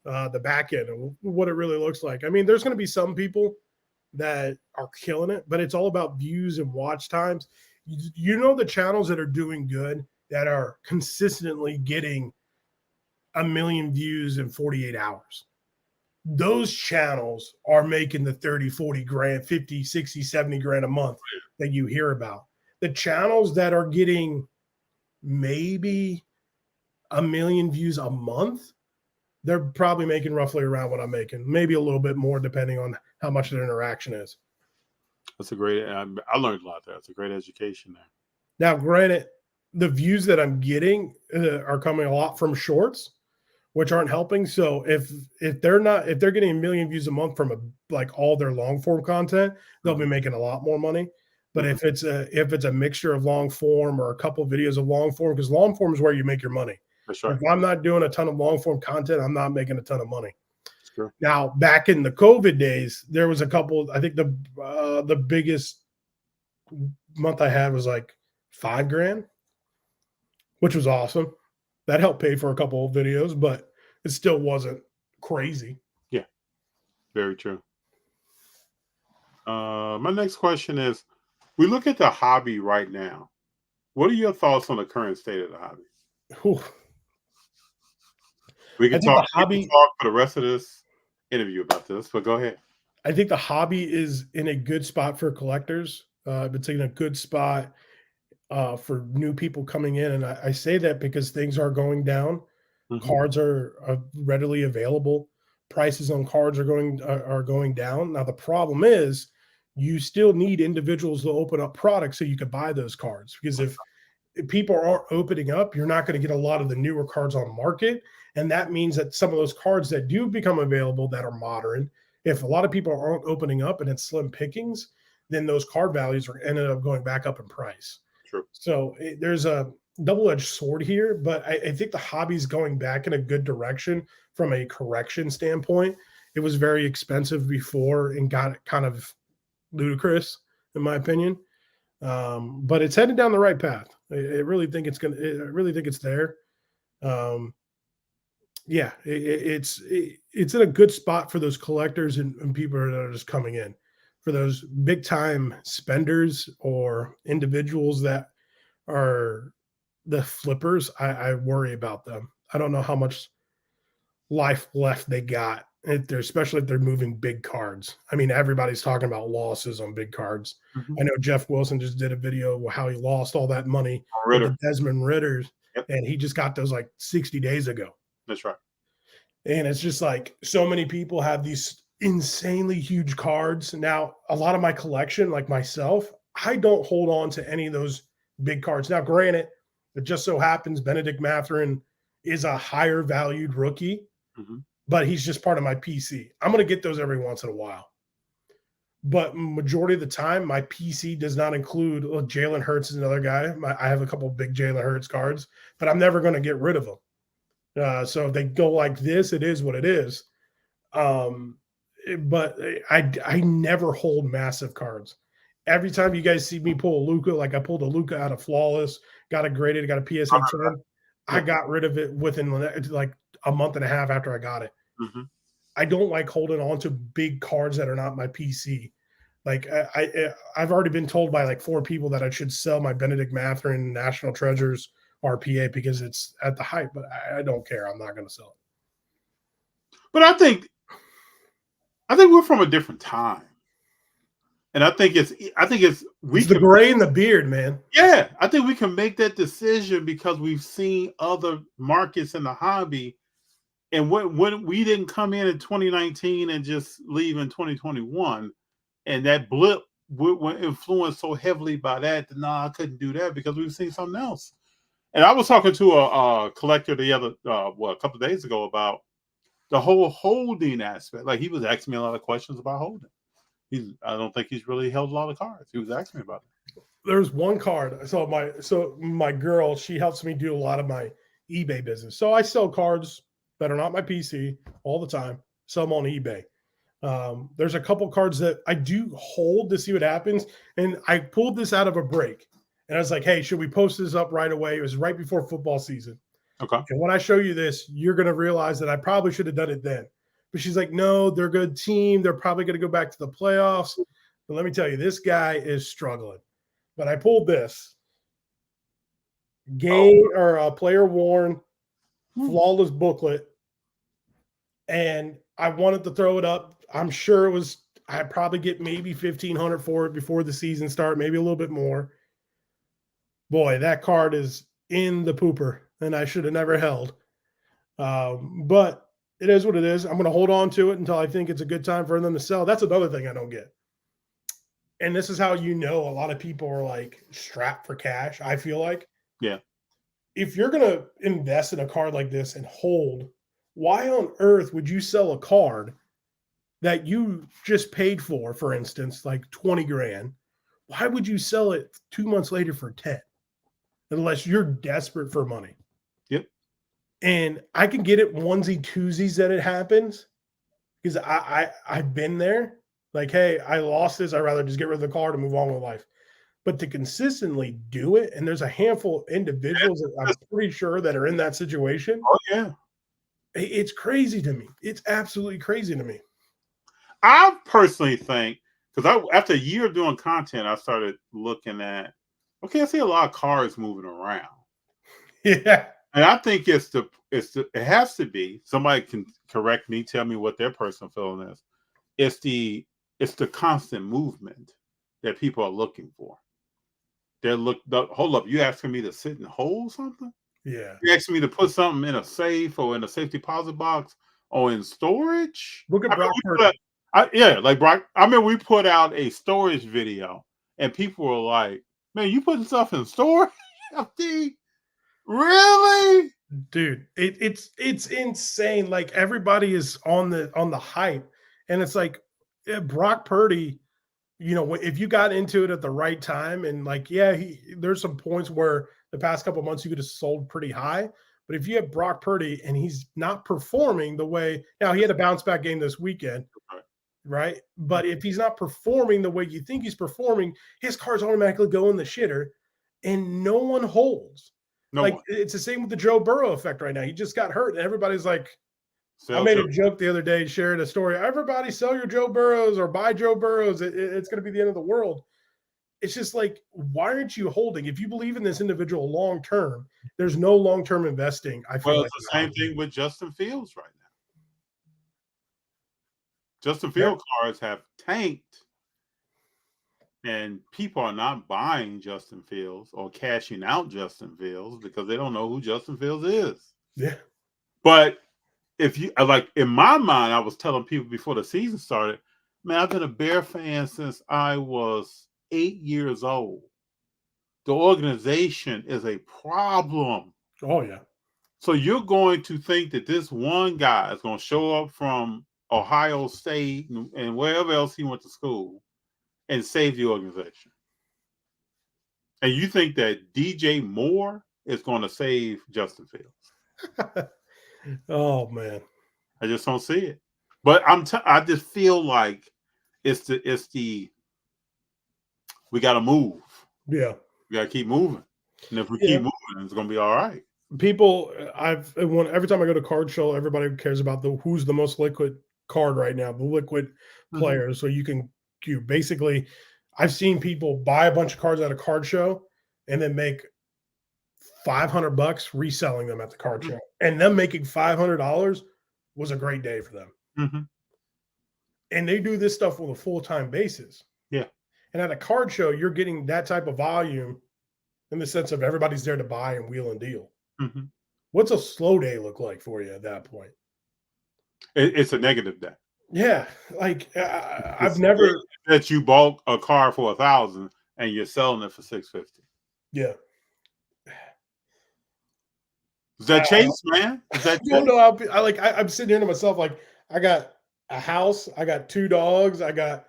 the back end and what it really looks like. I mean, there's going to be some people that are killing it, but it's all about views and watch times. The channels that are doing good, that are consistently getting 1 million views in 48 hours. Those channels are making the 30, 40 grand, 50, 60, 70 grand a month that you hear about. The channels that are getting maybe 1 million views a month, they're probably making roughly around what I'm making, maybe a little bit more depending on how much their interaction is. That's a great, I learned a lot there. It's a great education there. Now, granted, the views that I'm getting are coming a lot from shorts, which aren't helping. So if they're getting 1 million views a month from all their long form content, they'll be making a lot more money. But if it's a mixture of long form or a couple of videos of long form, because long form is where you make your money. That's right. If I'm not doing a ton of long form content, I'm not making a ton of money. Sure. Now, back in the COVID days, there was a couple. I think the biggest month I had was like $5,000, which was awesome. That helped pay for a couple of videos, but it still wasn't crazy. Yeah, very true. My next question is: we look at the hobby right now. What are your thoughts on the current state of the hobby? Whew. We can I think talk. the hobby- We can talk for the rest of this interview about this, but go ahead. I think the hobby is in a good spot for collectors. It's in a good spot for new people coming in. And I say that because things are going down. Mhm. Cards are readily available. Prices on cards are going down. Now, the problem is you still need individuals to open up products so you can buy those cards. Because if people aren't opening up, you're not going to get a lot of the newer cards on market. And that means that some of those cards that do become available that are modern, if a lot of people aren't opening up and it's slim pickings, then those card values are ended up going back up in price. True. So there's a double-edged sword here, but I think the hobby's going back in a good direction from a correction standpoint. It was very expensive before and got kind of ludicrous, in my opinion. But it's headed down the right path. I really think it's gonna. I really think it's there. Yeah, it's in a good spot for those collectors and people that are just coming in. For those big time spenders or individuals that are the flippers, I worry about them. I don't know how much life left they got, especially if they're moving big cards. I mean, everybody's talking about losses on big cards. Mhm. I know Jeff Wilson just did a video of how he lost all that money Ritter. with the Desmond Ritters, Yep. and he just got those like 60 days ago. That's right. And it's just like so many people have these insanely huge cards. Now, a lot of my collection, like myself, I don't hold on to any of those big cards. Now, granted, it just so happens Benedict Mathurin is a higher valued rookie, but he's just part of my PC. I'm going to get those every once in a while. But majority of the time, my PC does not include Jalen Hurts is another guy. I have a couple of big Jalen Hurts cards, but I'm never going to get rid of them. So if they go like this, it is what it is. But I never hold massive cards. Every time you guys see me pull a Luka, like I pulled a Luka out of Flawless, got it graded, got a PSA 10, I got rid of it within like a month and a half after I got it. Mm-hmm. I don't like holding on to big cards that are not my PC. Like I've already been told by like 4 people that I should sell my Benedict Mathurin National Treasures RPA because it's at the height, but I don't care. I'm not going to sell it. But I think we're from a different time. And I think it's the gray in the beard, man. Yeah, I think we can make that decision because we've seen other markets in the hobby. And when we didn't come in 2019 and just leave in 2021, and that blip were influenced so heavily by that I couldn't do that because we've seen something else. And I was talking to a collector the other a couple of days ago about the whole holding aspect. Like he was asking me a lot of questions about holding. I don't think he's really held a lot of cards. He was asking me about it. There's one card. So my girl, she helps me do a lot of my eBay business. So I sell cards that are not my PC all the time. Sell them on eBay. There's a couple cards that I do hold to see what happens. And I pulled this out of a break. And I was like, hey, should we post this up right away? It was right before football season. Okay. And when I show you this, you're going to realize that I probably should have done it then. But she's like, no, they're a good team. They're probably going to go back to the playoffs. But let me tell you, this guy is struggling. But I pulled this player worn flawless booklet. And I wanted to throw it up. I'm sure I'd probably get maybe $1,500 for it before the season start, maybe a little bit more. Boy, that card is in the pooper, and I should have never held. But it is what it is. I'm going to hold on to it until I think it's a good time for them to sell. That's another thing I don't get. And this is how a lot of people are like strapped for cash, I feel like. Yeah. If you're going to invest in a card like this and hold, why on earth would you sell a card that you just paid for instance, like 20 grand? Why would you sell it 2 months later for 10? Unless you're desperate for money. Yep. And I can get it onesie twosies that it happens. because I've been there. Like, hey, I lost this. I'd rather just get rid of the car to move on with life. But to consistently do it, and there's a handful of individuals that I'm pretty sure that are in that situation. Oh yeah, it's crazy to me. It's absolutely crazy to me. I personally think, because after a year of doing content, I started looking at, okay, I see a lot of cars moving around. Yeah. And I think it has to be, somebody can correct me, tell me what their personal feeling is. It's the constant movement that people are looking for. Hold up, you asking me to sit and hold something? Yeah. You asking me to put something in a safe or in a safe deposit box or in storage? Look at Brock Purdy. Like Brock. I mean, we put out a storage video, and people were like, "Man, you putting stuff in storage? FD? Really, dude? It's insane. Like everybody is on the hype, and it's like Brock Purdy. You know, if you got into it at the right time, and like, yeah, there's some points where the past couple of months you could have sold pretty high. But if you have Brock Purdy and he's not performing the way, now he had a bounce back game this weekend, right? But if he's not performing the way you think he's performing, his cars automatically go in the shitter, and no one holds. It's the same with the Joe Burrow effect right now. He just got hurt, and everybody's like, I made a joke the other day, sharing a story. Everybody sell your Joe Burrows or buy Joe Burrows. It's going to be the end of the world. It's just like, why aren't you holding? If you believe in this individual long term, there's no long term investing. I feel well, like it's the same thing with Justin Fields right now. Justin Fields cars have tanked, and people are not buying Justin Fields or cashing out Justin Fields because they don't know who Justin Fields is. Yeah, but if you like, in my mind, I was telling people before the season started, man, I've been a Bear fan since I was 8 years old. The organization is a problem. Oh, yeah. So you're going to think that this one guy is going to show up from Ohio State and wherever else he went to school and save the organization. And you think that DJ Moore is going to save Justin Fields. Oh, man. I just don't see it. But I just feel like it's the we got to move. Yeah. We got to keep moving. And if we keep moving, it's going to be all right. People, every time I go to card show, everybody cares about who's the most liquid card right now, the liquid players. So you basically, I've seen people buy a bunch of cards at a card show and then make $500 reselling them at the card show, and them making $500 was a great day for them. And they do this stuff on a full-time basis. Yeah. And at a card show, you're getting that type of volume in the sense of everybody's there to buy and wheel and deal. What's a slow day look like for you at that point? It's a negative day. Yeah. Like I've never that you bought a car for $1,000 and you're selling it for $650. Yeah. Is that Chase, man? Is that you know, I'm sitting here to myself, like, I got a house, I got 2 dogs, I got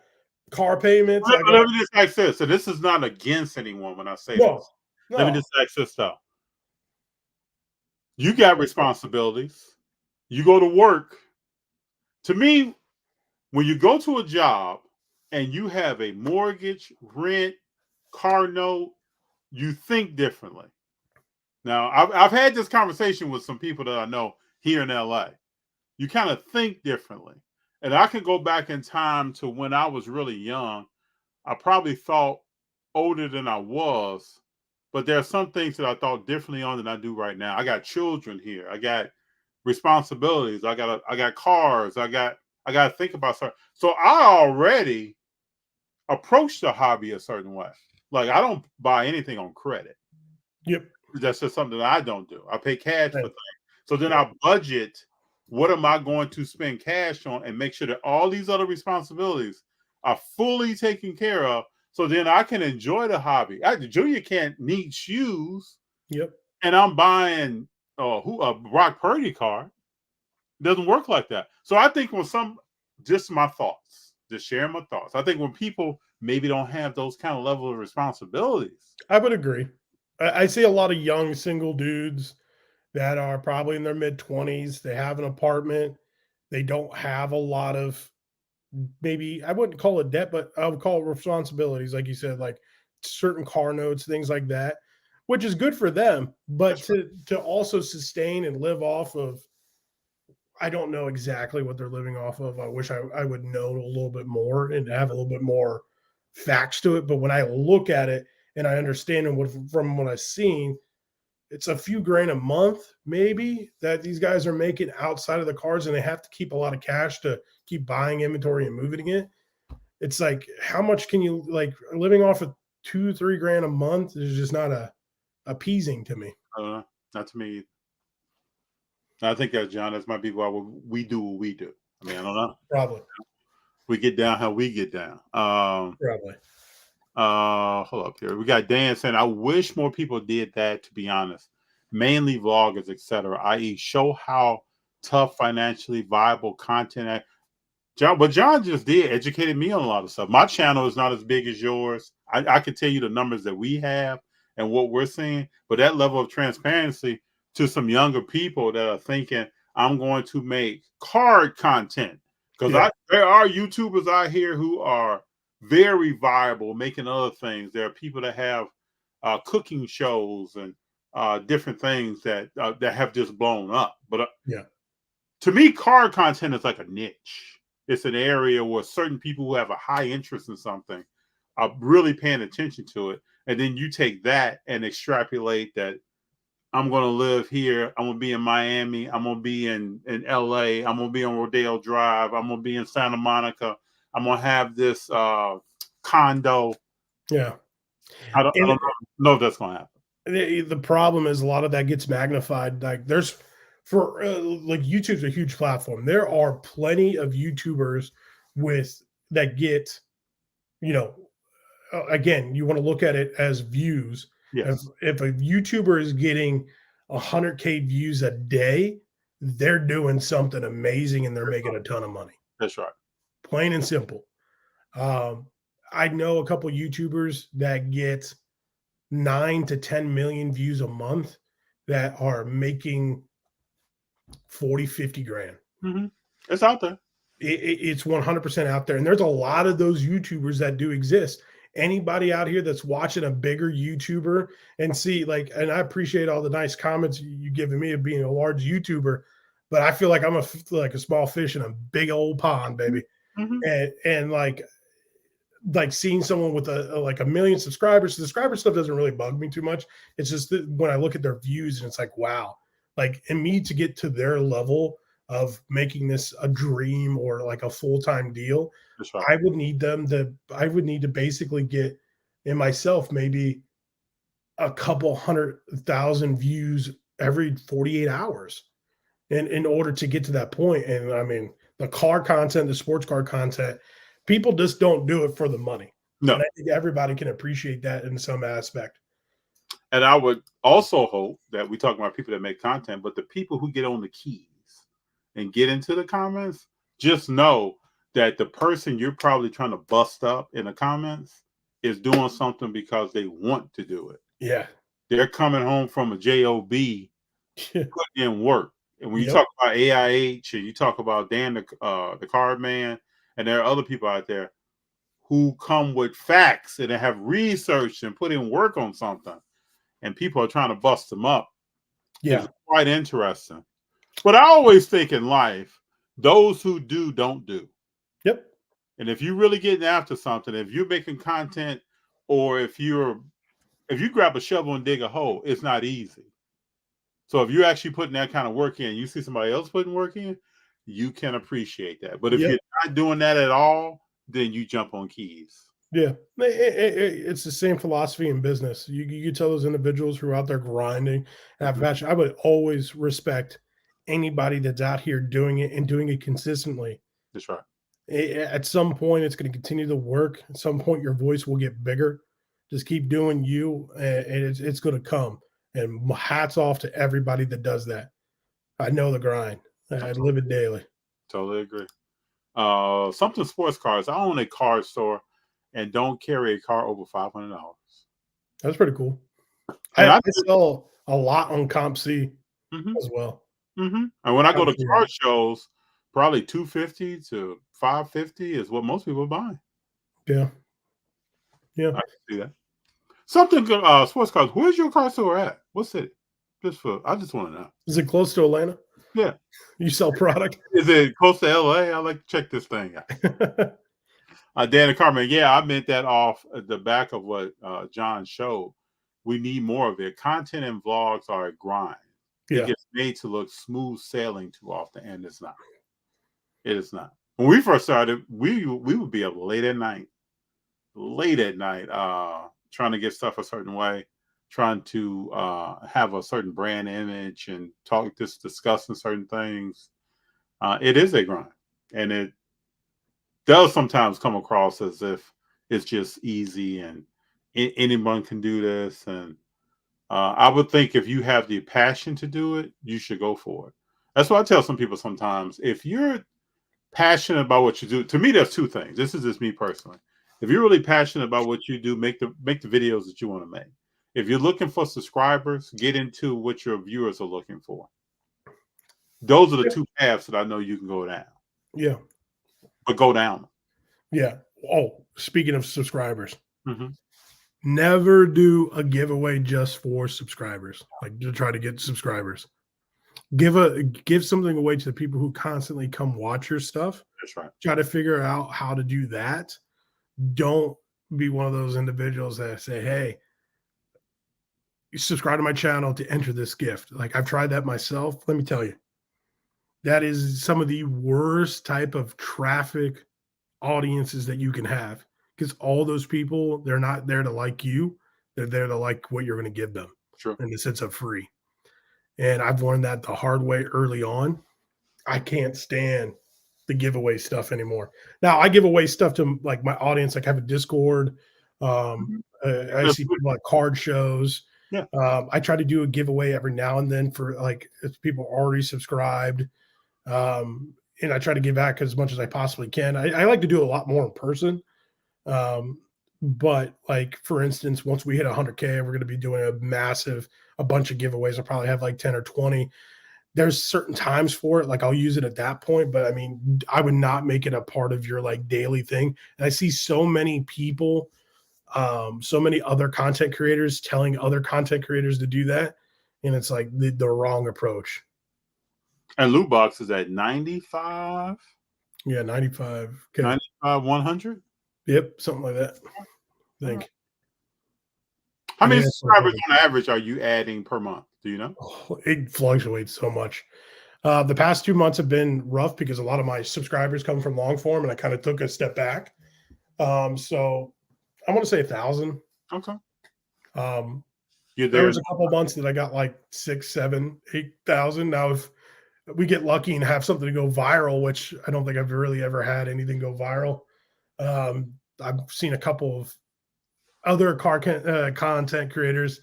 car payments. Let me just ask this. So this is not against anyone when I say this. Let me just ask this though. You got responsibilities. You go to work. To me, when you go to a job and you have a mortgage, rent, car note, you think differently. Now, I've had this conversation with some people that I know here in LA. You kind of think differently. And I can go back in time to when I was really young. I probably thought older than I was, but there are some things that I thought differently on than I do right now. I got children here. I got responsibilities. I got cars. I got to think about something. So I already approach the hobby a certain way. Like, I don't buy anything on credit. Yep. That's just something that I don't do. I pay cash for things. So then I budget, what am I going to spend cash on, and make sure that all these other responsibilities are fully taken care of. So then I can enjoy the hobby. Junior can't need shoes. Yep. And I'm buying a Brock Purdy car. It doesn't work like that. So I think just my thoughts, just sharing my thoughts. I think when people maybe don't have those kind of level of responsibilities. I would agree. I see a lot of young single dudes that are probably in their mid-20s. They have an apartment. they don't have a lot of, maybe I wouldn't call it debt, but I would call it responsibilities, like you said, like certain car notes, things like that, which is good for them. But to also sustain and live off of, I don't know exactly what they're living off of. I wish I would know a little bit more and have a little bit more facts to it. But when I look at it and I understand from what I've seen, it's a few grand a month, maybe, that these guys are making outside of the cars, and they have to keep a lot of cash to keep buying inventory and moving it. It's like, how much can you, like, living off of 2-3 grand a month is just not appeasing to me. Not to me. I think that, John, that might be why we do what we do. I mean, I don't know. Probably. We get down how we get down. Probably. Hold up here. We got Dan saying, I wish more people did that, to be honest. Mainly vloggers, etc., i.e. show how tough financially viable content. John just did educated me on a lot of stuff. My channel is not as big as yours. I can tell you the numbers that we have and what we're seeing, but that level of transparency to some younger people that are thinking, I'm going to make card content. Because there are YouTubers out here who are very viable making other things. There are people that have cooking shows and different things that have just blown up. But to me, card content is like a niche. It's an area where certain people who have a high interest in something are really paying attention to it. And then you take that and extrapolate that I'm going to live here. I'm going to be in Miami. I'm going to be in LA. I'm going to be on Rodeo Drive. I'm going to be in Santa Monica. I'm going to have this condo. Yeah. I don't know if that's going to happen. The problem is a lot of that gets magnified. Like there's, for like, YouTube's a huge platform. There are plenty of YouTubers that get, again, you want to look at it as views. Yes. If a YouTuber is getting 100K views a day, they're doing something amazing and they're making a ton of money. That's right. Plain and simple. I know a couple YouTubers that get 9 to 10 million views a month that are making 40, 50 grand. Mm-hmm. It's out there. It's 100% out there. And there's a lot of those YouTubers that do exist. Anybody out here that's watching a bigger YouTuber and see, like, and I appreciate all the nice comments you giving me of being a large YouTuber, but I feel like I'm a small fish in a big old pond, baby. Mm-hmm. And like seeing someone with a million subscribers, subscriber stuff doesn't really bug me too much. It's just that when I look at their views and it's like, wow, like, and me to get to their level of making this a dream or like a full-time deal, right, I would need to basically get in myself maybe a couple 100,000 views every 48 hours in order to get to that point. And I mean, the car content, the sports car content, people just don't do it for the money. No. And I think everybody can appreciate that in some aspect. And I would also hope that we talk about people that make content, but the people who get on the keys and get into the comments, just know that the person you're probably trying to bust up in the comments is doing something because they want to do it. Yeah. They're coming home from a job, putting in work. And when you talk about AIH and you talk about Dan, the card man, and there are other people out there who come with facts and have researched and put in work on something, and people are trying to bust them up. Yeah. It's quite interesting. But I always think in life, those who do don't do. Yep. And if you're really getting after something, if you're making content, or if you grab a shovel and dig a hole, it's not easy. So if you're actually putting that kind of work in, you see somebody else putting work in, you can appreciate that. But if you're not doing that at all, then you jump on keys. Yeah, it's the same philosophy in business. You tell those individuals who are out there grinding and have passion. I would always respect anybody that's out here doing it and doing it consistently. That's right. At some point, it's going to continue to work. At some point, your voice will get bigger. Just keep doing you, and it's going to come. And hats off to everybody that does that. I know the grind. I live it daily. Totally agree. Something sports cars. I own a car store and don't carry a car over $500. That's pretty cool. I sell a lot on Comp C as well. Mm-hmm. And when I go to car shows, probably 250 to 550 is what most people are buying. Yeah. Yeah. I can see that. Something good. Sports cars. Where's your car store at? What city? I just want to know. Is it close to Atlanta? Yeah. You sell product? Is it close to LA? I like to check this thing out. Dan and Carmen, yeah, I meant that off the back of what John showed. We need more of it. Content and vlogs are a grind. Yeah. It gets made to look smooth sailing too often, and it's not. It is not. When we first started, we would be up late at night, trying to get stuff a certain way, trying to have a certain brand image and discussing certain things. It is a grind, and it does sometimes come across as if it's just easy and anyone can do this. And I would think if you have the passion to do it, you should go for it. That's what I tell some people sometimes. If you're passionate about what you do, to me, there's two things. This is just me personally. If you're really passionate about what you do, make the videos that you want to make. If you're looking for subscribers, get into what your viewers are looking for. Those are the two paths that I know you can go down. Yeah. But go down. Yeah. Oh, speaking of subscribers, mm-hmm. Never do a giveaway just for subscribers, like to try to get subscribers. Give something away to the people who constantly come watch your stuff. That's right. Try to figure out how to do that. Don't be one of those individuals that say, hey, you subscribe to my channel to enter this gift. Like, I've tried that myself. Let me tell you, that is some of the worst type of traffic audiences that you can have, because all those people, they're not there to like you. They're there to like what you're going to give them. Sure. In the sense of free. And I've learned that the hard way early on. I can't stand the giveaway stuff anymore. Now I give away stuff to like my audience. Like I have a Discord. I see people at card shows. Yeah. I try to do a giveaway every now and then for like if people already subscribed. And I try to give back as much as I possibly can. I like to do a lot more in person. But like, for instance, once we hit 100K, we're going to be doing a bunch of giveaways. I'll probably have like 10 or 20. There's certain times for it. Like I'll use it at that point, but I mean, I would not make it a part of your like daily thing. And I see so many people, so many other content creators telling other content creators to do that. And it's like the wrong approach. And LootBox is at 95. Yeah. 95. Okay. 95, 100. Yep. Something like that. I think. How many subscribers on average are you adding per month? Do you know? Oh, it fluctuates so much. The past 2 months have been rough because a lot of my subscribers come from long form, and I kind of took a step back. So I want to say 1,000. Okay. There was a couple of months that I got like 6, 7, 8,000. Now, if we get lucky and have something to go viral, which I don't think I've really ever had anything go viral. I've seen a couple of other content creators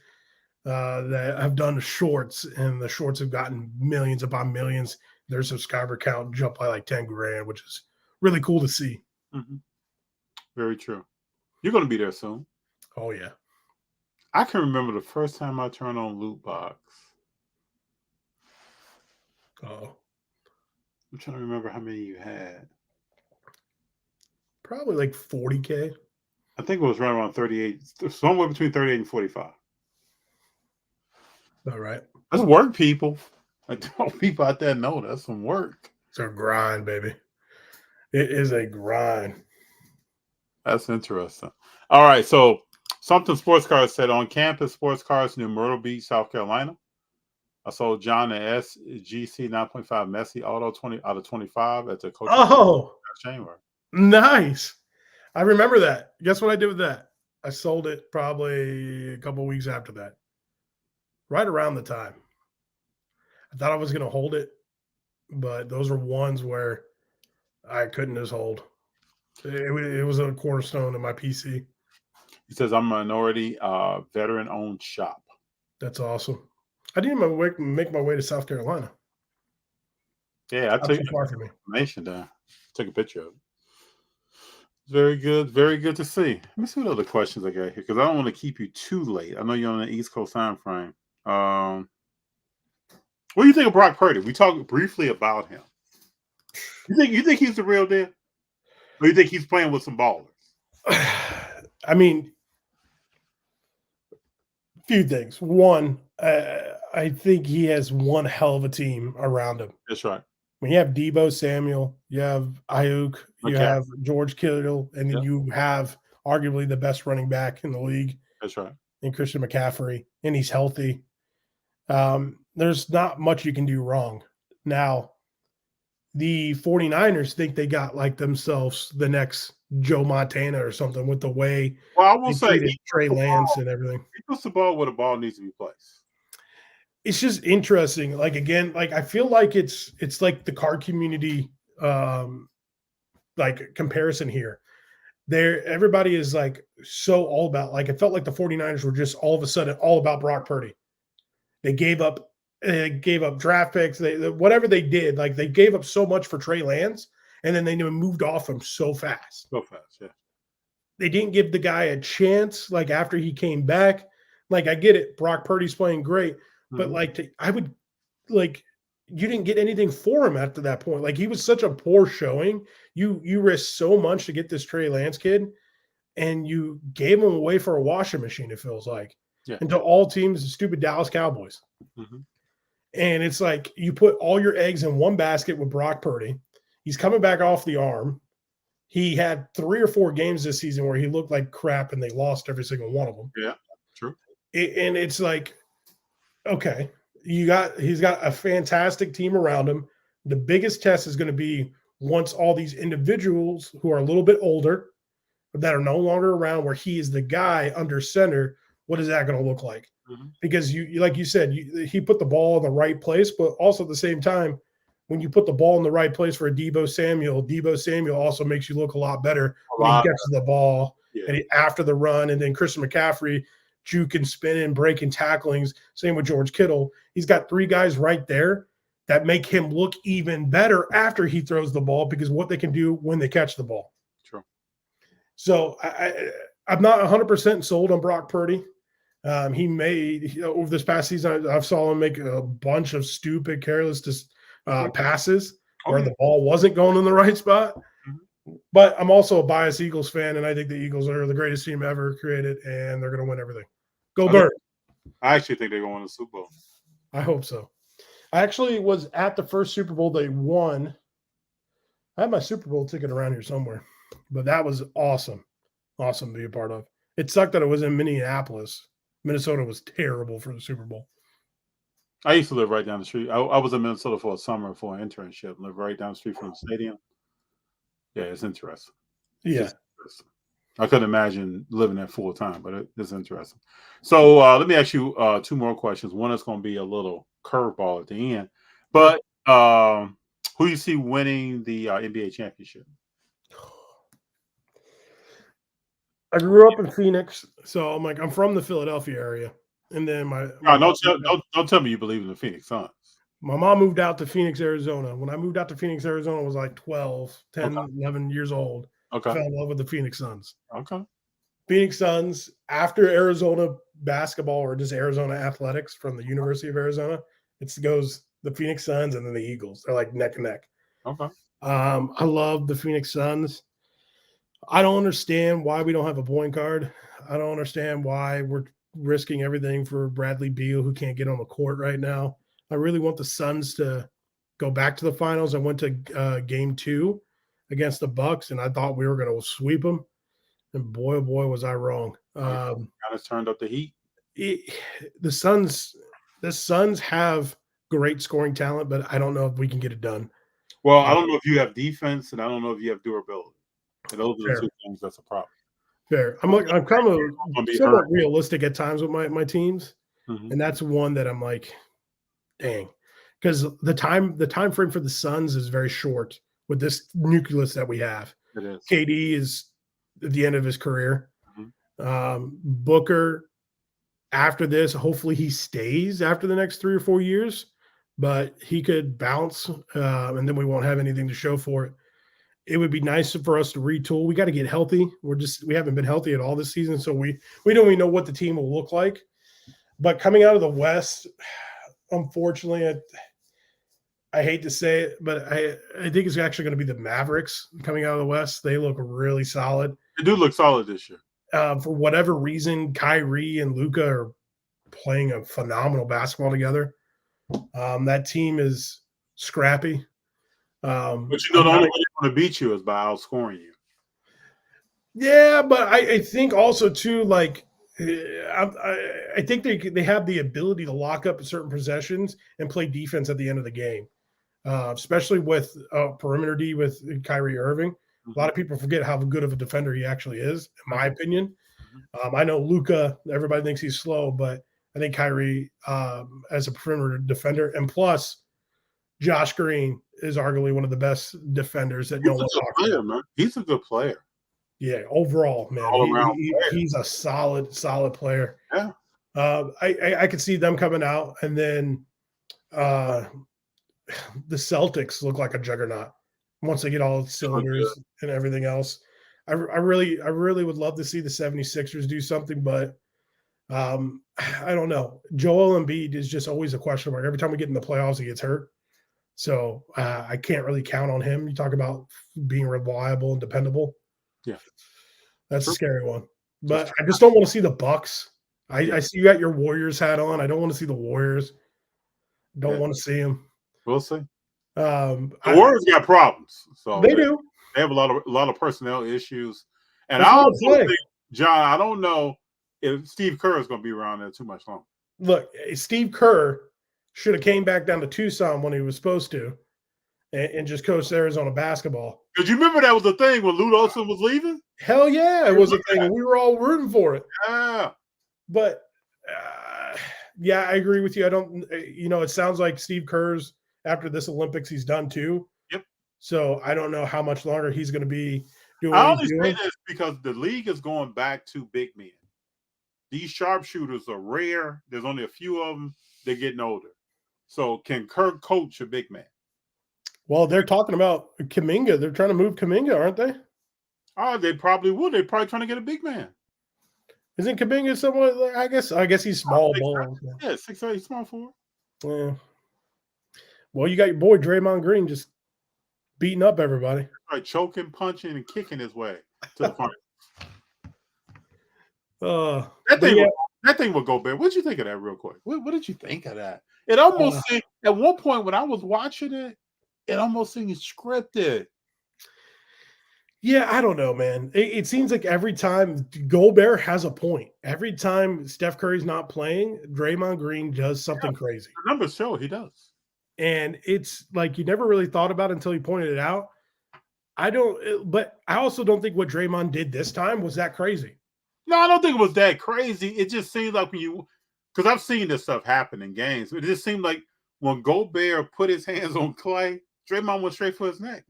that have done shorts, and the shorts have gotten millions upon millions. Their subscriber count jumped by like 10 grand, which is really cool to see. Mm-hmm. Very true. You're going to be there soon. Oh, yeah. I can remember the first time I turned on LootBox. Oh. I'm trying to remember how many you had. Probably like 40K. I think it was right around 38, somewhere between 38 and 45. All right. That's work, people. I don't people out there know that's some work. It's a grind, baby. It is a grind. That's interesting. All right. So something sports cars said on campus sports cars near Myrtle Beach, South Carolina. I sold John an SGC 9.5 Messi Auto 20 out of 25 at the coach. Oh, chamber. Nice. I remember that. Guess what I did with that? I sold it probably a couple of weeks after that. Right around the time. I thought I was going to hold it, but those were ones where I couldn't just hold. It was a cornerstone of my PC. He says, I'm a minority veteran-owned shop. That's awesome. I didn't even make my way to South Carolina. Yeah, I took information down. Took a picture of it. Very good. Very good to see. Let me see what other questions I got here, because I don't want to keep you too late. I know you're on the East Coast time frame. What do you think of Brock Purdy? We talked briefly about him. You think he's the real deal? Or you think he's playing with some ballers? I mean, few things. One, I think he has one hell of a team around him. That's right. When you have Debo Samuel, you have Ayuk, you have George Kittle, and then you have arguably the best running back in the league. That's right. And Christian McCaffrey, and he's healthy. There's not much you can do wrong. Now, the 49ers think they got like themselves the next Joe Montana or something with the way I will say Trey Lance and everything. He puts the ball where the ball needs to be placed. It's just interesting. Like again, like I feel like it's like the card community like comparison here. Everybody is like so all about, like, it felt like the 49ers were just all of a sudden all about Brock Purdy. They gave up draft picks, whatever they did, like they gave up so much for Trey Lance, and then they moved off him so fast. Yeah. They didn't give the guy a chance, like after he came back. Like, I get it, Brock Purdy's playing great, but you didn't get anything for him after that point. Like, he was such a poor showing. You risked so much to get this Trey Lance kid, and you gave him away for a washing machine, it feels like. Yeah. And to all teams, the stupid Dallas Cowboys. Mm-hmm. And it's like you put all your eggs in one basket with Brock Purdy. He's coming back off the arm. He had 3 or 4 games this season where he looked like crap, and they lost every single one of them. Yeah, true. And it's like, okay, he's got a fantastic team around him. The biggest test is going to be once all these individuals who are a little bit older, that are no longer around, where he is the guy under center. What is that going to look like? Mm-hmm. Because you like you said, he put the ball in the right place, but also at the same time, when you put the ball in the right place for a Debo Samuel also makes you look a lot better when he gets the ball and after the run. And then Christian McCaffrey, juking, spinning, breaking tacklings. Same with George Kittle. He's got 3 guys right there that make him look even better after he throws the ball, because what they can do when they catch the ball. True. So I'm not 100% sold on Brock Purdy. He made over this past season, I saw him make a bunch of stupid, careless passes where the ball wasn't going in the right spot. Mm-hmm. But I'm also a biased Eagles fan, and I think the Eagles are the greatest team ever created, and they're going to win everything. Go Bird! I actually think they're going to win the Super Bowl. I hope so. I actually was at the first Super Bowl they won. I have my Super Bowl ticket around here somewhere, but that was awesome. Awesome to be a part of. It sucked that it was in Minneapolis. Minnesota was terrible for the Super Bowl. I used to live right down the street. I was in Minnesota for a summer for an internship. Lived right down the street from the stadium. Yeah, it's interesting. Interesting. I couldn't imagine living there full time, but it's interesting. So let me ask you 2 more questions. One is going to be a little curveball at the end, but who do you see winning the NBA championship? I grew up in Phoenix, so I'm from the Philadelphia area. And then don't tell me you believe in the Phoenix Suns. My mom moved out to Phoenix, Arizona. When I moved out to Phoenix, Arizona, I was like 10, 11 years old. Okay. I fell in love with the Phoenix Suns. Okay. Phoenix Suns, after Arizona basketball or just Arizona athletics from the University of Arizona, it goes the Phoenix Suns and then the Eagles. They're like neck and neck. Okay. I love the Phoenix Suns. I don't understand why we don't have a point guard. I don't understand why we're risking everything for Bradley Beal, who can't get on the court right now. I really want the Suns to go back to the finals. I went to game 2 against the Bucks, and I thought we were going to sweep them. And boy, oh boy, was I wrong. Kind of turned up the heat. The Suns have great scoring talent, but I don't know if we can get it done. Well, I don't know if you have defense, and I don't know if you have durability. And those are the 2 things that's a problem. Fair. I'm kind of somewhat realistic at times with my teams, and that's one that I'm like, dang, because the time frame for the Suns is very short with this nucleus that we have. It is. KD is at the end of his career. Booker, after this, hopefully he stays after the next 3 or 4 years, but he could bounce, and then we won't have anything to show for it. It would be nice for us to retool. We got to get healthy. We haven't been healthy at all this season, so we don't even know what the team will look like. But coming out of the West, unfortunately, I hate to say it, but I think it's actually going to be the Mavericks coming out of the West. They look really solid. They do look solid this year. For whatever reason, Kyrie and Luka are playing a phenomenal basketball together. That team is scrappy. But the only way they're going to beat you is by outscoring you. Yeah, but I think also too, like I think they have the ability to lock up certain possessions and play defense at the end of the game, especially with perimeter D with Kyrie Irving. A lot of people forget how good of a defender he actually is, in my opinion. I know Luka, everybody thinks he's slow, but I think Kyrie as a perimeter defender, and plus Josh Green is arguably one of the best defenders that no one talks about. Man. He's a good player. Yeah, overall, man, he's a solid player. Yeah, I could see them coming out, and then the Celtics look like a juggernaut once they get all the cylinders and everything else. I really would love to see the 76ers do something, but I don't know. Joel Embiid is just always a question mark. Every time we get in the playoffs, he gets hurt. So I can't really count on him. You talk about being reliable and dependable. Yeah, that's a scary one. But I just don't want to see the Bucks. I see you got your Warriors hat on. I don't want to see the Warriors. Don't want to see them. We'll see. The Warriors got problems. So they do. They have a lot of personnel issues. And I also think, John, I don't know if Steve Kerr is going to be around there too much longer. Look, Steve Kerr should have came back down to Tucson when he was supposed to and just coached Arizona basketball. Did you remember that was the thing when Lute Olson was leaving? Hell yeah, it was a thing. And we were all rooting for it. Yeah. But, yeah, I agree with you. I don't – it sounds like Steve Kerr's after this Olympics he's done too. Yep. So I don't know how much longer he's going to be doing I only say this because the league is going back to big men. These sharpshooters are rare. There's only a few of them. They're getting older. So can Kirk coach a big man? Well, they're talking about Kuminga. They're trying to move Kuminga, aren't they? Oh, they probably would. They're probably trying to get a big man. Isn't Kuminga somewhat? I guess he's small ball. Yeah, 6'8", small forward. Yeah. Well, you got your boy Draymond Green just beating up everybody. Right, choking, punching, and kicking his way to the front. That thing will go bad. What did you think of that, real quick? What did you think of that? It almost seemed, at one point when I was watching it, it almost seemed scripted. Yeah, I don't know, man. It seems like every time Gobert has a point. Every time Steph Curry's not playing, Draymond Green does something crazy. The numbers show he does. And it's like you never really thought about it until he pointed it out. But I also don't think what Draymond did this time was that crazy. No, I don't think it was that crazy. It just seems like because I've seen this stuff happen in games. It just seemed like when Gobert put his hands on Clay, Draymond went straight for his neck.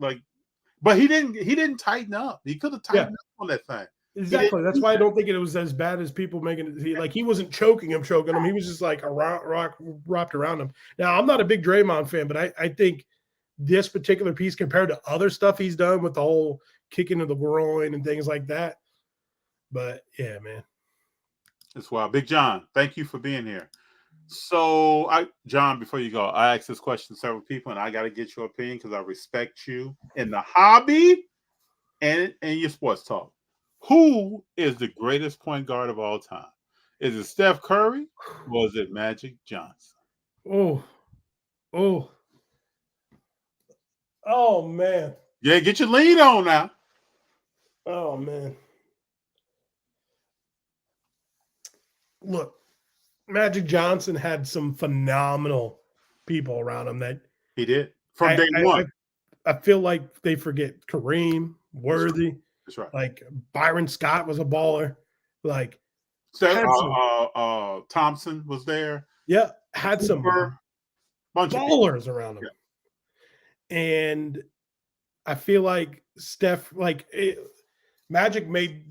But he didn't tighten up. He could have tightened up on that thing. Exactly. That's why I don't think it was as bad as people making it. He wasn't choking him. He was just like wrapped around him. Now, I'm not a big Draymond fan, but I think this particular piece compared to other stuff he's done with the whole kicking of the groin and things like that. But yeah, man. That's wild. Big John, thank you for being here. So, John, before you go, I asked this question to several people, and I got to get your opinion because I respect you in the hobby and your sports talk. Who is the greatest point guard of all time? Is it Steph Curry or is it Magic Johnson? Oh, man. Yeah, get your lead on now. Oh, man. Look, Magic Johnson had some phenomenal people around him that he did from day one. I feel like they forget Kareem, Worthy. That's right. Like Byron Scott was a baller. Like Thompson was there. Yeah, had some bunch ballers around him. Yeah. And I feel like Steph, Magic made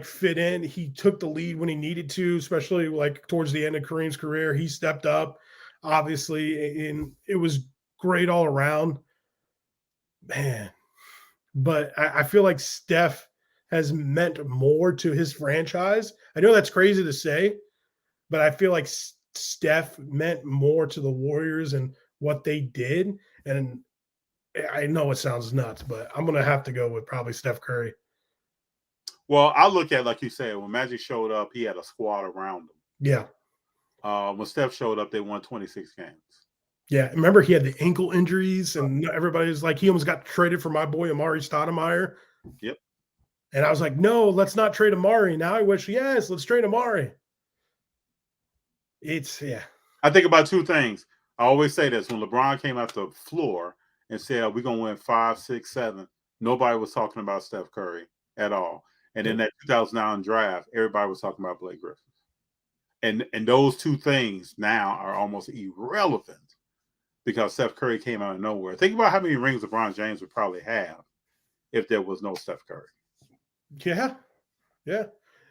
fit in. He took the lead when he needed to, especially towards the end of Kareem's career. He stepped up, obviously, and it was great all around. Man. But I feel like Steph has meant more to his franchise. I know that's crazy to say, but I feel like Steph meant more to the Warriors and what they did. And I know it sounds nuts, but I'm going to have to go with probably Steph Curry. Well, I look at, like you said, when Magic showed up, he had a squad around him. Yeah. When Steph showed up, they won 26 games. Yeah. Remember, he had the ankle injuries, and everybody was like, he almost got traded for my boy, Amari Stoudemire. Yep. And I was like, no, let's not trade Amari. Now I wish, yes, let's trade Amari. Yeah. I think about two things. I always say this. When LeBron came out the floor and said, we're going to win 5, 6, 7, nobody was talking about Steph Curry at all. And in that 2009 draft, everybody was talking about Blake Griffin. And those two things now are almost irrelevant because Steph Curry came out of nowhere. Think about how many rings LeBron James would probably have if there was no Steph Curry. Yeah. Yeah.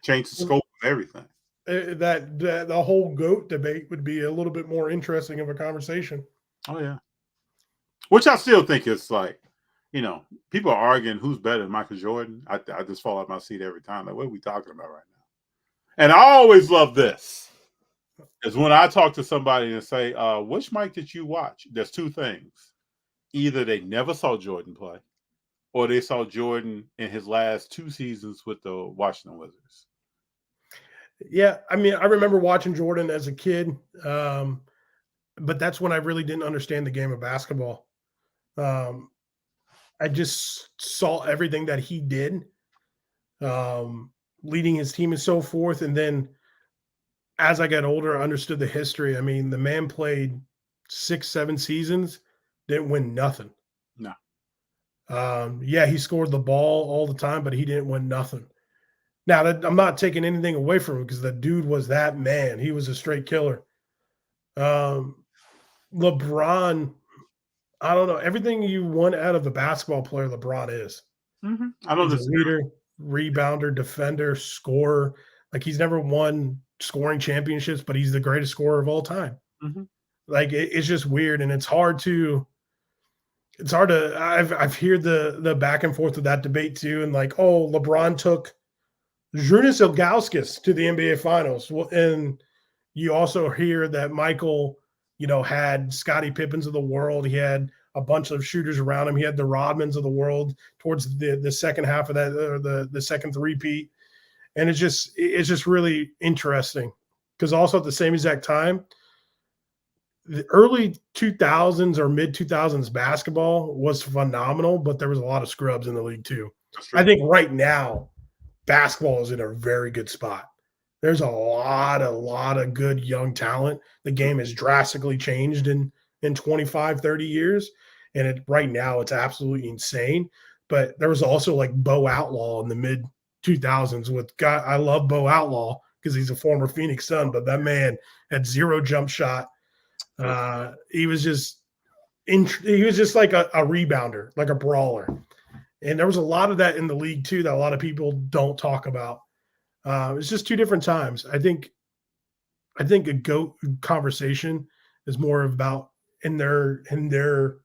Change the scope of everything. That the whole GOAT debate would be a little bit more interesting of a conversation. Oh, yeah. Which I still think is like, people are arguing who's better than Michael Jordan. I just fall out my seat every time. Like, what are we talking about right now? And I always love this. Is when I talk to somebody and say, which Mike did you watch? There's two things. Either they never saw Jordan play, or they saw Jordan in his last 2 seasons with the Washington Wizards. Yeah, I mean, I remember watching Jordan as a kid, but that's when I really didn't understand the game of basketball. I just saw everything that he did, leading his team and so forth. And then as I got older, I understood the history. I mean, the man played 6, 7 seasons, didn't win nothing. No. Yeah, he scored the ball all the time, but he didn't win nothing. Now, I'm not taking anything away from him because the dude was that man. He was a straight killer. LeBron, I don't know. Everything you want out of the basketball player, LeBron is. Mm-hmm. I don't know. He's a leader, rebounder, defender, scorer. Like, he's never won scoring championships, but he's the greatest scorer of all time. Mm-hmm. Like, it's just weird, and it's hard to I've heard the back and forth of that debate too, and like, oh, LeBron took Zydrunas Ilgauskas to the NBA Finals. Well, and you also hear that Michael, had Scottie Pippins of the world. He had a bunch of shooters around him. He had the Rodmans of the world towards the second half of that, or the second three-peat. And it's just really interesting because also at the same exact time, the early 2000s or mid 2000s basketball was phenomenal, but there was a lot of scrubs in the league too. I think right now basketball is in a very good spot. There's a lot of good young talent. The game has drastically changed in 25, 30 years. And right now it's absolutely insane. But there was also like Bo Outlaw in the mid 2000s I love Bo Outlaw because he's a former Phoenix Sun, but that man had 0 jump shot. He was just like a rebounder, like a brawler. And there was a lot of that in the league too that a lot of people don't talk about. It's just 2 different times. I think a GOAT conversation is more about in their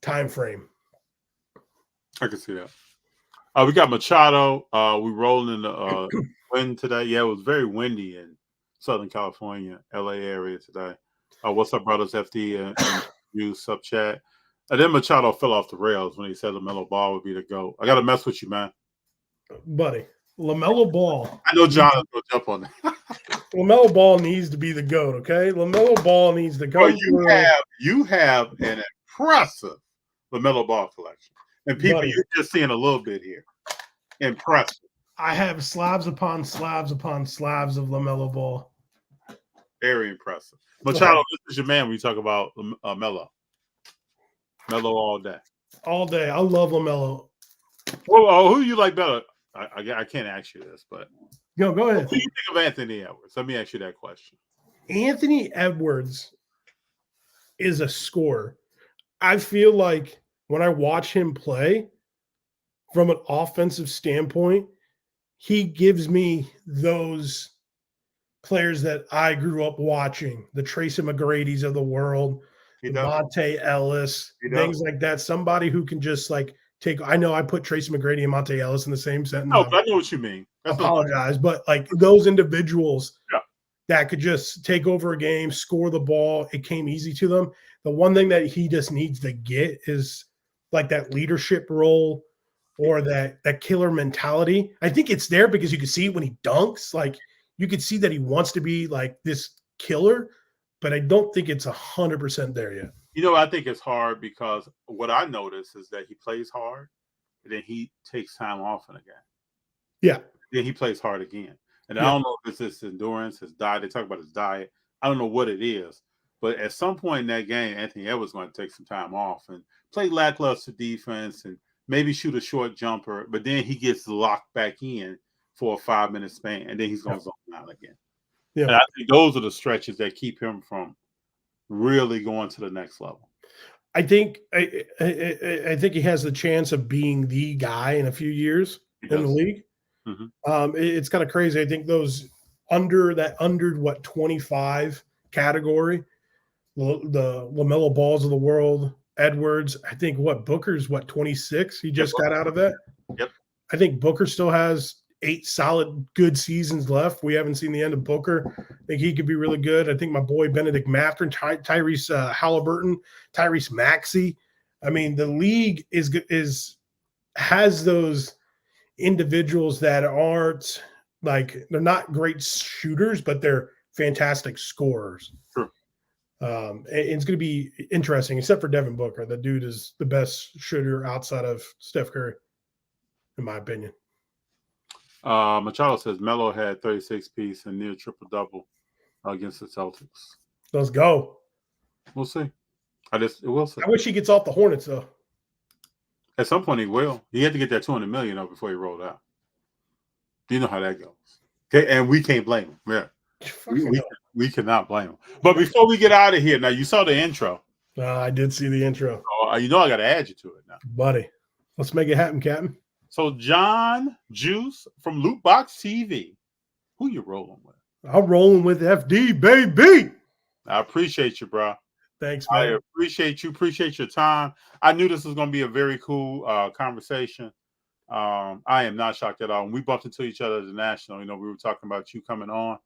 time frame. I can see that. We got Machado. We rolling in the wind today. Yeah, it was very windy in Southern California, LA area today. What's up, brothers? FD and you sub chat. And then Machado fell off the rails when he said LaMelo Ball would be the GOAT. I got to mess with you, man. Buddy, LaMelo Ball. I know John is going to jump on that. LaMelo Ball needs to be the GOAT, okay? LaMelo Ball needs to go. Well, you have an impressive LaMelo Ball collection. And people, you're just seeing a little bit here. Impressive. I have slabs upon slabs upon slabs of LaMelo Ball. Very impressive. Machado, this is your man when you talk about Melo. Melo all day. All day. I love LaMelo. Well, who do you like better? I can't ask you this, but go ahead. What do you think of Anthony Edwards? Let me ask you that question. Anthony Edwards is a scorer. I feel like when I watch him play, from an offensive standpoint, he gives me those players that I grew up watching, the Tracy McGrady's of the world, Monte Ellis, things like that. Somebody who can just like take. I know I put Tracy McGrady and Monte Ellis in the same sentence. No, but I know what you mean. Apologize, but like those individuals that could just take over a game, score the ball. It came easy to them. The one thing that he just needs to get is like that leadership role or that killer mentality. I think it's there because you can see when he dunks, like you could see that he wants to be like this killer, but I don't think it's 100% there yet. You know, I think it's hard because what I notice is that he plays hard, and then he takes time off in a game. Yeah. Then he plays hard again. And I don't know if it's his endurance, his diet. They talk about his diet. I don't know what it is. But at some point in that game, Anthony Edwards is going to take some time off and play lackluster defense and maybe shoot a short jumper. But then he gets locked back in for a 5-minute span, and then he's going to zone out again. Yeah. And I think those are the stretches that keep him from really going to the next level. I think he has the chance of being the guy in a few years in the league. Mm-hmm. It's kind of crazy. I think those under 25 category, the LaMelo Balls of the world, Edwards. I think Booker's 26. He just got out of that. Yep. I think Booker still has 8 solid good seasons left. We haven't seen the end of Booker. I think he could be really good. I think my boy Benedict Mathurin, Tyrese Halliburton, Tyrese Maxey. I mean, the league has those individuals that aren't like, they're not great shooters, but they're fantastic scorers. Sure. It's going to be interesting, except for Devin Booker. The dude is the best shooter outside of Steph Curry, in my opinion. Machado says Melo had 36 piece and near triple-double against the Celtics. Let's go. We'll see. We'll see. I wish he gets off the Hornets, though. At some point, he will. He had to get that $200 million before he rolled out. You know how that goes. Okay, and we can't blame him. Yeah, we cannot blame him. But before we get out of here, now you saw the intro. I did see the intro. So, you know I got to add you to it now, buddy. Let's make it happen, Captain. So John Juice from LootBox TV, who you rolling with? I'm rolling with FD, baby. I appreciate you, bro. Thanks, man. I appreciate you. Appreciate your time. I knew this was going to be a very cool conversation. I am not shocked at all. When we bumped into each other at the National, we were talking about you coming on,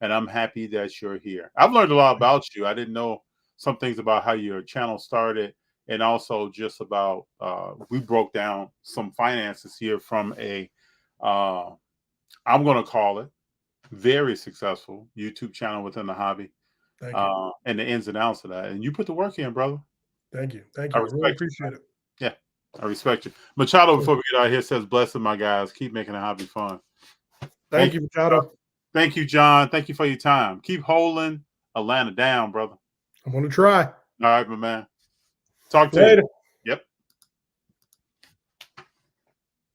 and I'm happy that you're here. I've learned a lot about you. I didn't know some things about how your channel started, and also just about we broke down some finances here from I'm going to call it very successful YouTube channel within the hobby. Thank you. And the ins and outs of that. And you put the work in, brother. Thank you. I really appreciate it. Yeah, I respect you. Machado, before we get out of here, says, blessing my guys. Keep making the hobby fun. Thank you, Machado. Thank you, John. Thank you for your time. Keep holding Atlanta down, brother. I'm going to try. All right, my man. Talk to you later.